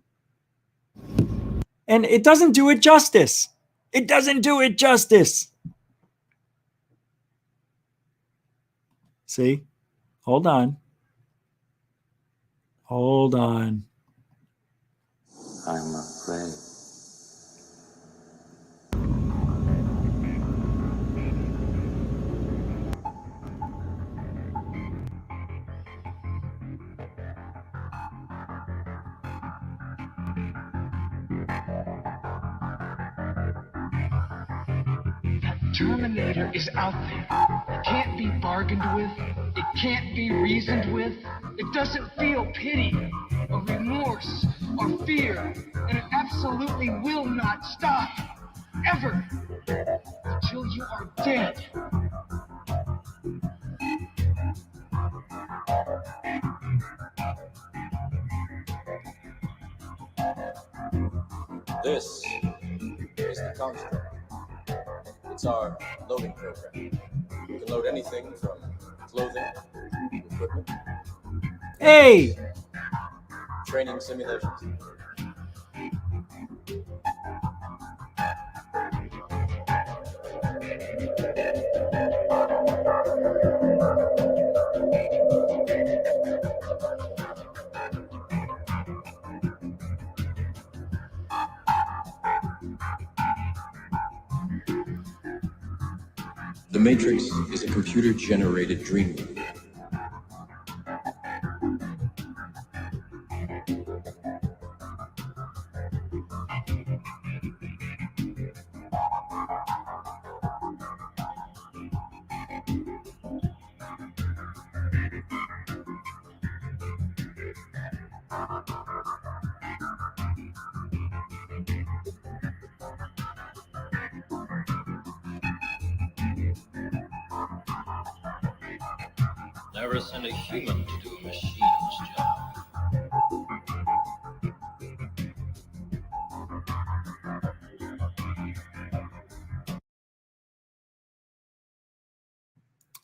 Speaker 1: And it doesn't do it justice. It doesn't do it justice. See? Hold on. Hold on.
Speaker 18: I'm afraid.
Speaker 19: Terminator is out there. It can't be bargained with. It can't be reasoned with. It doesn't feel pity or remorse or fear. And it absolutely will not stop. Ever. Until you are dead.
Speaker 20: This is the construct. It's our loading program. You can load anything from clothing, equipment,
Speaker 1: Hey!
Speaker 20: training simulations. The Matrix is a computer-generated dream movie.
Speaker 21: Never send a human to do a machine's job.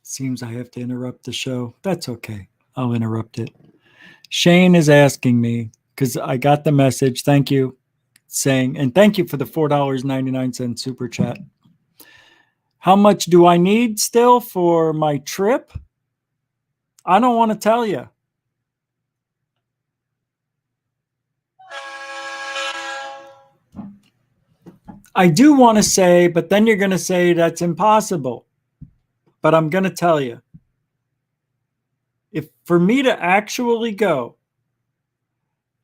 Speaker 1: Seems I have to interrupt the show. That's okay. I'll interrupt it. Shane is asking me, because I got the message, thank you, saying, and thank you for the $4.99 super chat. How much do I need still for my trip? I don't want to tell you. I do want to say, but then you're going to say that's impossible. But I'm going to tell you. If for me to actually go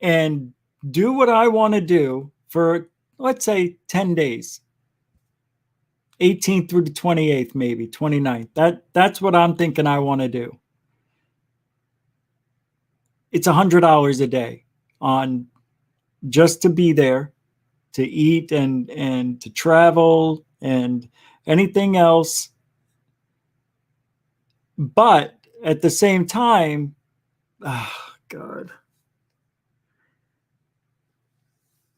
Speaker 1: and do what I want to do for, let's say, 10 days, 18th through the 28th, maybe 29th, that's what I'm thinking I want to do. It's $100 a day on just to be there, to eat and to travel and anything else. But at the same time, oh God,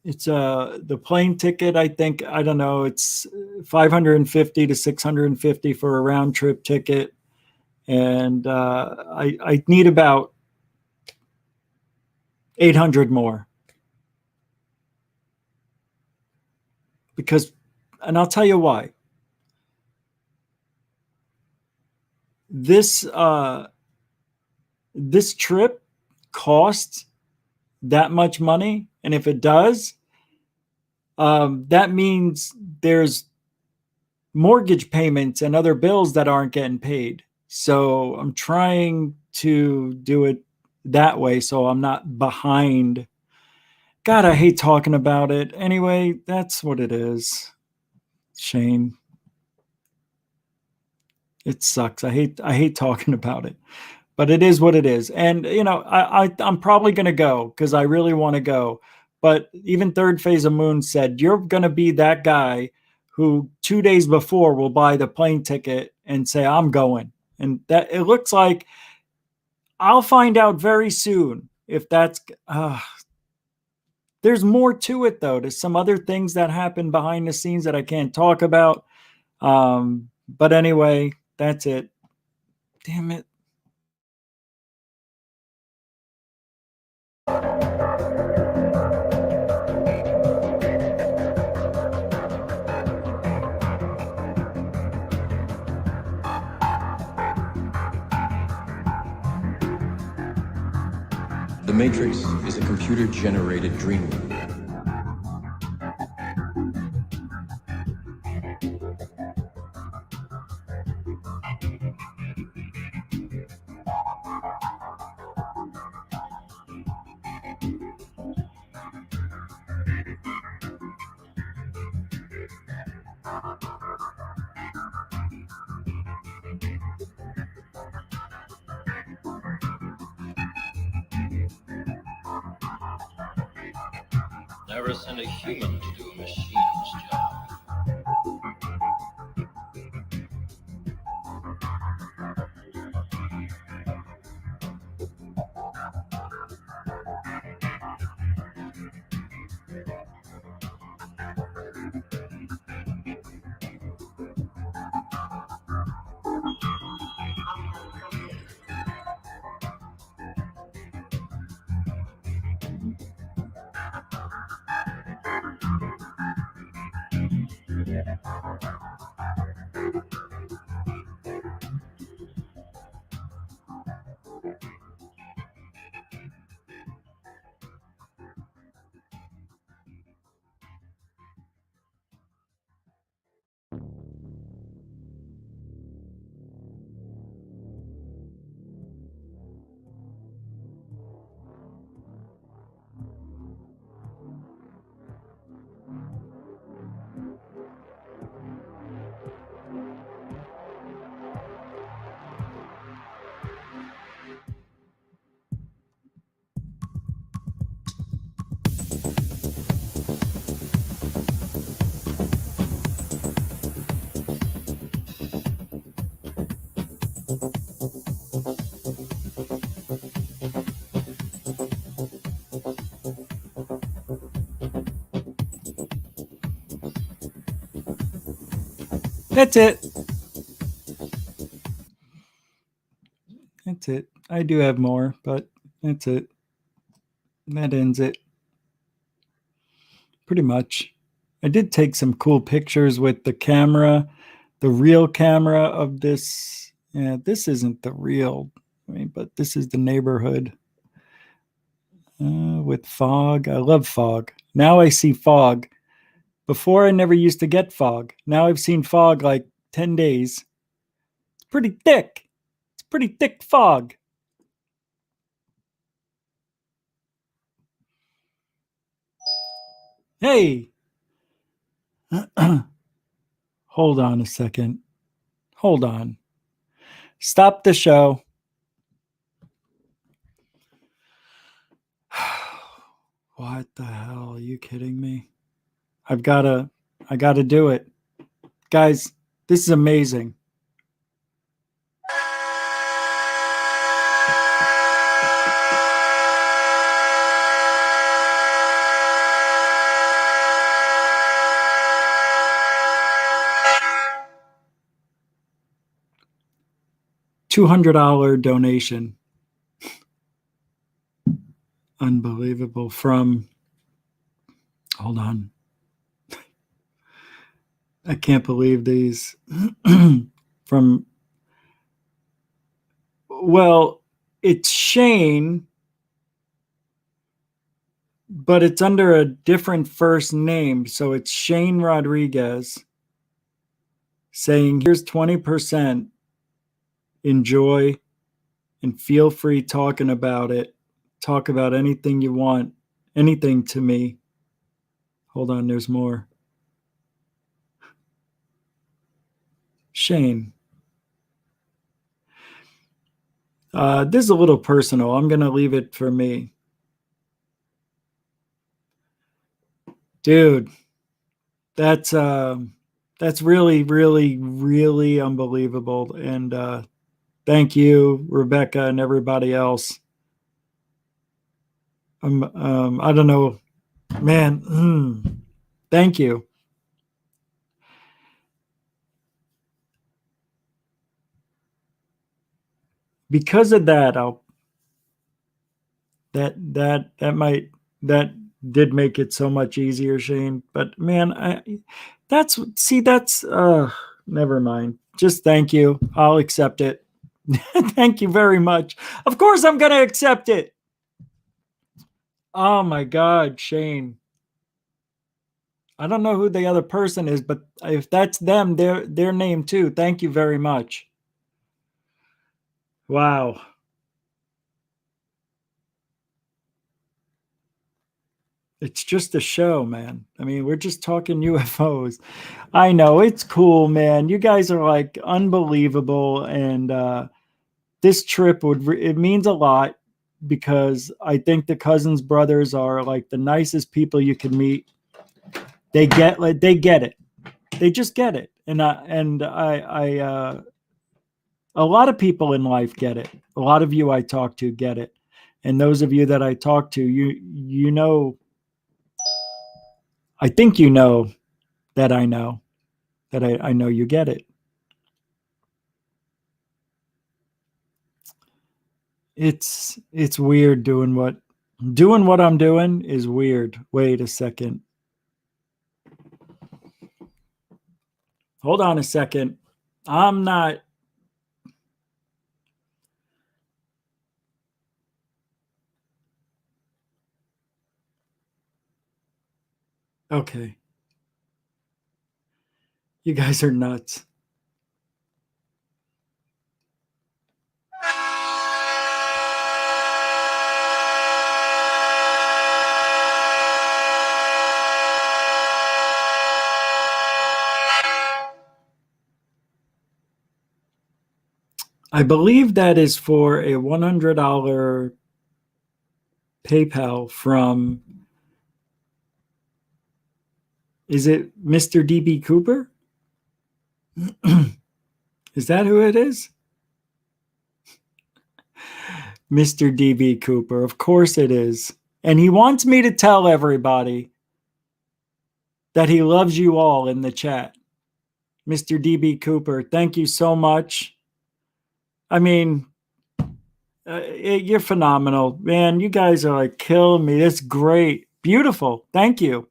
Speaker 1: it's the plane ticket. I think, I don't know, it's $550 to $650 for a round trip ticket, and I need about 800 more. Because, and I'll tell you why. This trip costs that much money, and if it does, that means there's mortgage payments and other bills that aren't getting paid. So I'm trying to do it that way so I'm not behind. God, I hate talking about it. Anyway, that's what it is. Shane. It sucks. I hate talking about it, but it is what it is. And you know, I'm probably going to go because I really want to go. But even Third Phase of Moon said you're going to be that guy who 2 days before will buy the plane ticket and say I'm going. And that it looks like I'll find out very soon if that's There's more to it, though. There's some other things that happen behind the scenes that I can't talk about. But anyway, that's it. Damn it.
Speaker 20: The Matrix is a computer-generated dream.
Speaker 21: Never send a human to do a machine's job.
Speaker 1: That's it. That's it. I do have more, but that's it. That ends it. Pretty much. I did take some cool pictures with the camera, the real camera of this. Yeah, this isn't the real, but this is the neighborhood with fog. I love fog. Now I see fog. Before I never used to get fog. Now I've seen fog like 10 days. It's pretty thick. It's pretty thick fog. Hey. Hold on a second. Hold on. Stop the show. What the hell? Are you kidding me? I gotta do it. Guys, this is amazing. $200 donation. Unbelievable. From, hold on. I can't believe these. From, well, it's Shane, but it's under a different first name. So it's Shane Rodriguez saying, here's 20%. Enjoy and feel free talking about it. Talk about anything you want, anything to me. Hold on, there's more. Shane. This is a little personal. I'm going to leave it for me. Dude, that's really, really, really unbelievable. And thank you, Rebecca, and everybody else. I don't know. Man, thank you. Because of that, that did make it so much easier, Shane. But man, that's never mind. Just thank you. I'll accept it. Thank you very much. Of course I'm gonna accept it. Oh my God, Shane. I don't know who the other person is, but if that's them, their name too. Thank you very much. Wow. It's just a show, man. I mean, we're just talking UFOs. I know, it's cool, man. You guys are like unbelievable. And this trip it means a lot because I think the Cousins brothers are like the nicest people you can meet. They get it. They just get it. And I a lot of people in life get it. A lot of you I talk to get it. And those of you that I talk to, you know, I think you know that I know that I know you get it. It's weird doing what I'm doing is weird. Wait a second. Hold on a second. I'm not. Okay. You guys are nuts. I believe that is for a $100 PayPal from, is it Mr. DB Cooper? Is that who it is? Mr. DB Cooper. Of course it is. And he wants me to tell everybody that he loves you all in the chat. Mr. DB Cooper, thank you so much. I mean, you're phenomenal, man. You guys are like killing me. That's great. Beautiful. Thank you.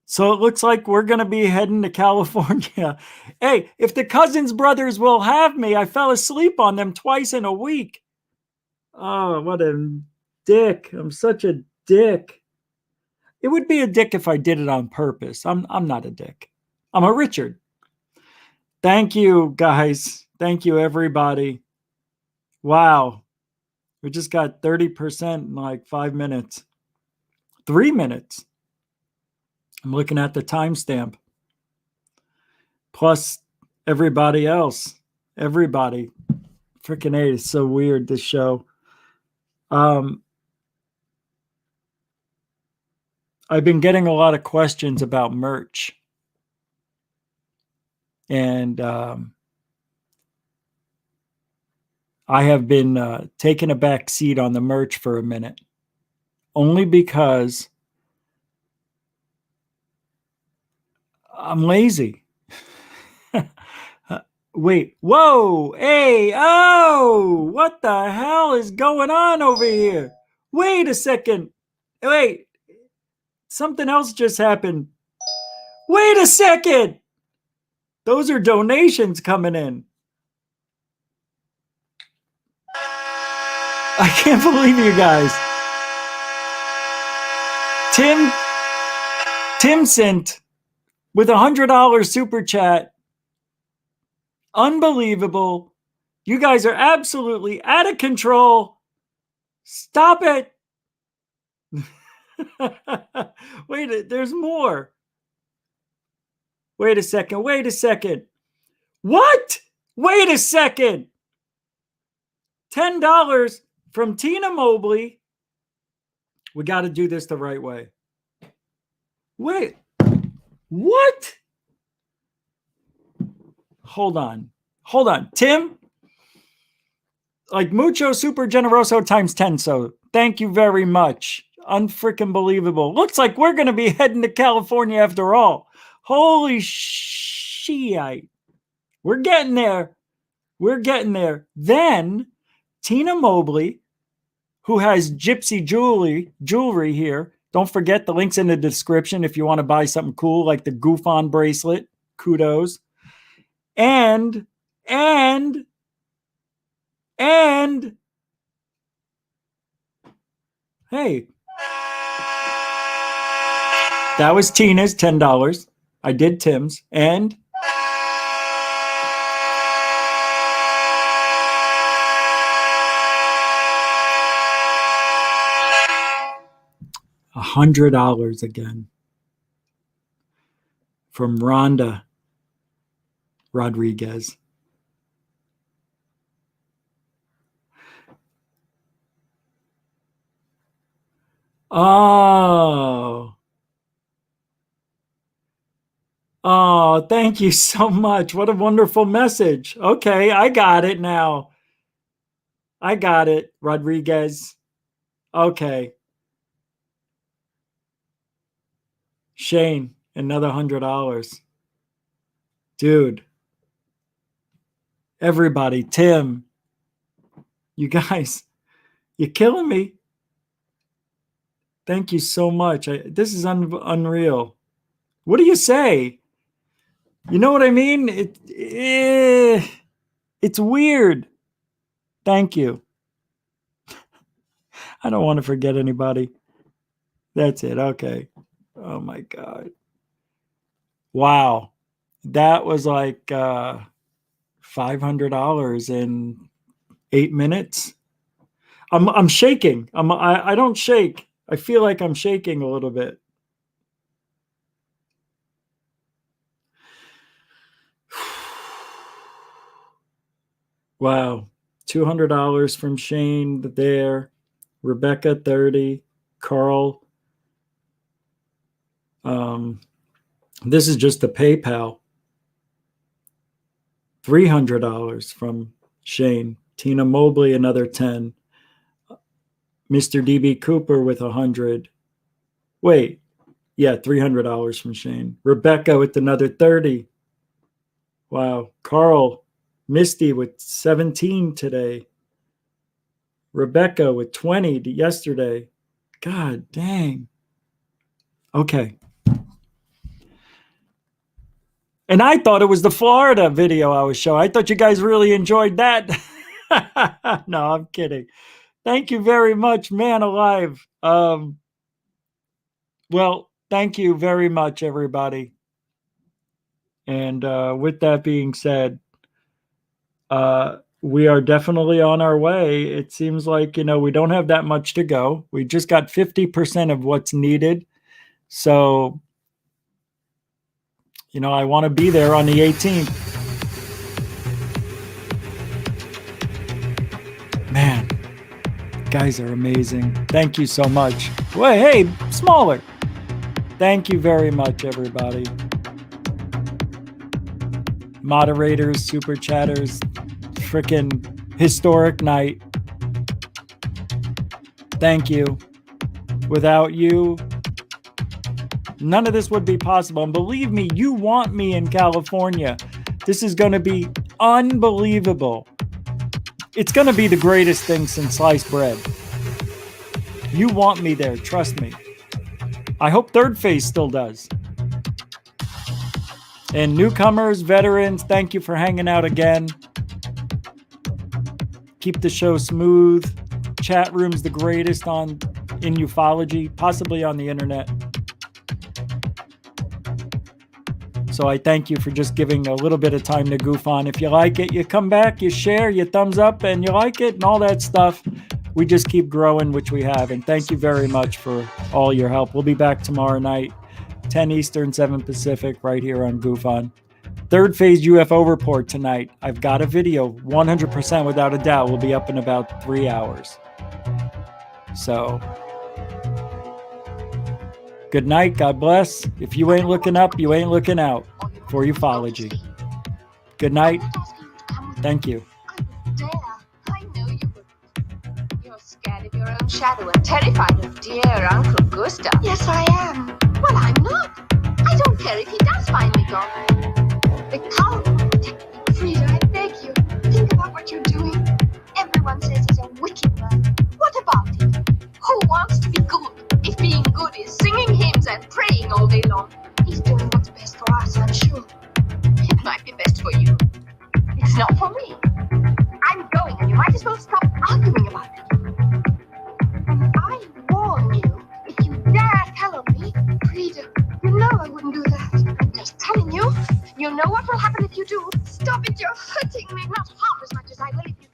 Speaker 1: So it looks like we're going to be heading to California. Hey, if the Cousins brothers will have me, I fell asleep on them twice in a week. Oh, what a dick. I'm such a dick. It would be a dick if I did it on purpose. I'm not a dick. I'm a Richard. Thank you, guys. Thank you, everybody. Wow. We just got 30% in like 5 minutes. 3 minutes. I'm looking at the timestamp. Plus everybody else. Everybody. Freaking A. It's so weird, this show. I've been getting a lot of questions about merch. And I have been taking a back seat on the merch for a minute. Only because I'm lazy. Wait, whoa, hey, oh, what the hell is going on over here? Wait a second. Wait, something else just happened. Wait a second. Those are donations coming in. I can't believe you guys. Tim sent with $100 super chat. Unbelievable. You guys are absolutely out of control. Stop it. Wait, there's more. Wait a second. Wait a second. What? Wait a second. $10 from Tina Mobley. We got to do this the right way. Wait. What? Hold on. Hold on. Tim? Like mucho super generoso times 10. So thank you very much. unfreaking believable. Looks like we're going to be heading to California after all. Holy shit. We're getting there. We're getting there. Then Tina Mobley, who has gypsy jewelry here. Don't forget the link's in the description if you want to buy something cool like the Goof On bracelet. Kudos. And hey, that was Tina's $10. I did Tim's and $100 again from Rhonda Rodriguez. Oh, thank you so much. What a wonderful message. Okay, I got it now. I got it, Rodriguez. Okay. Shane, another $100. Dude. Everybody, Tim. You guys, you're killing me. Thank you so much. This is unreal. What do you say? You know what I mean? It's weird. Thank you. I don't want to forget anybody. That's it. Okay. Oh my God. Wow. That was like $500 in 8 minutes. I'm shaking. I don't shake. I feel like I'm shaking a little bit. Wow. $200 from Shane there. Rebecca, 30. Carl. This is just the PayPal. $300 from Shane. Tina Mobley, another 10. Mr. DB Cooper with 100. Wait. Yeah, $300 from Shane. Rebecca with another 30. Wow. Carl, Misty with 17 today. Rebecca with 20 yesterday. God dang. Okay. And I thought it was the Florida video I was showing. I thought you guys really enjoyed that. No, I'm kidding. Thank you very much, man alive. Well, thank you very much, everybody. And with that being said, we are definitely on our way. It seems like, we don't have that much to go. We just got 50% of what's needed. So, I want to be there on the 18th. Man, guys are amazing. Thank you so much. Well, hey, smaller. Thank you very much, everybody. Moderators, super chatters, freaking historic night. Thank you. Without you, none of this would be possible. And believe me, you want me in California. This is going to be unbelievable. It's going to be the greatest thing since sliced bread. You want me there. Trust me. I hope Third Phase still does. And newcomers, veterans, thank you for hanging out again. Keep the show smooth. Chat room's the greatest in ufology, possibly on the internet. So I thank you for just giving a little bit of time to goof on. If you like it, you come back, you share, you thumbs up, and you like it, and all that stuff. We just keep growing, which we have. And thank you very much for all your help. We'll be back tomorrow night, 10 Eastern, 7 Pacific, right here on Goof On. Third Phase UFO report tonight. I've got a video, 100% without a doubt, will be up in about 3 hours. So, good night. God bless. If you ain't looking up, you ain't looking out for ufology. Good night. Thank you.
Speaker 18: You're scared of your own own shadow and terrified of dear Uncle Gustav. Yes, I am. Well, I'm not. I don't care if he does find me gone. The cow. Frida, I beg you, think about what you're doing. Everyone says he's a wicked man. What about him? Who wants to be good if being good is singing hymns and praying all day long? He's doing what's best for us, I'm sure. It might be best for you. It's not for me. I'm going, and you might as well stop arguing about it. And I warn you, if you dare tell on me, Frida, you know I wouldn't do that. I'm just telling you. You know what will happen if you do. Stop it, you're hurting me. Not half as much as I will if you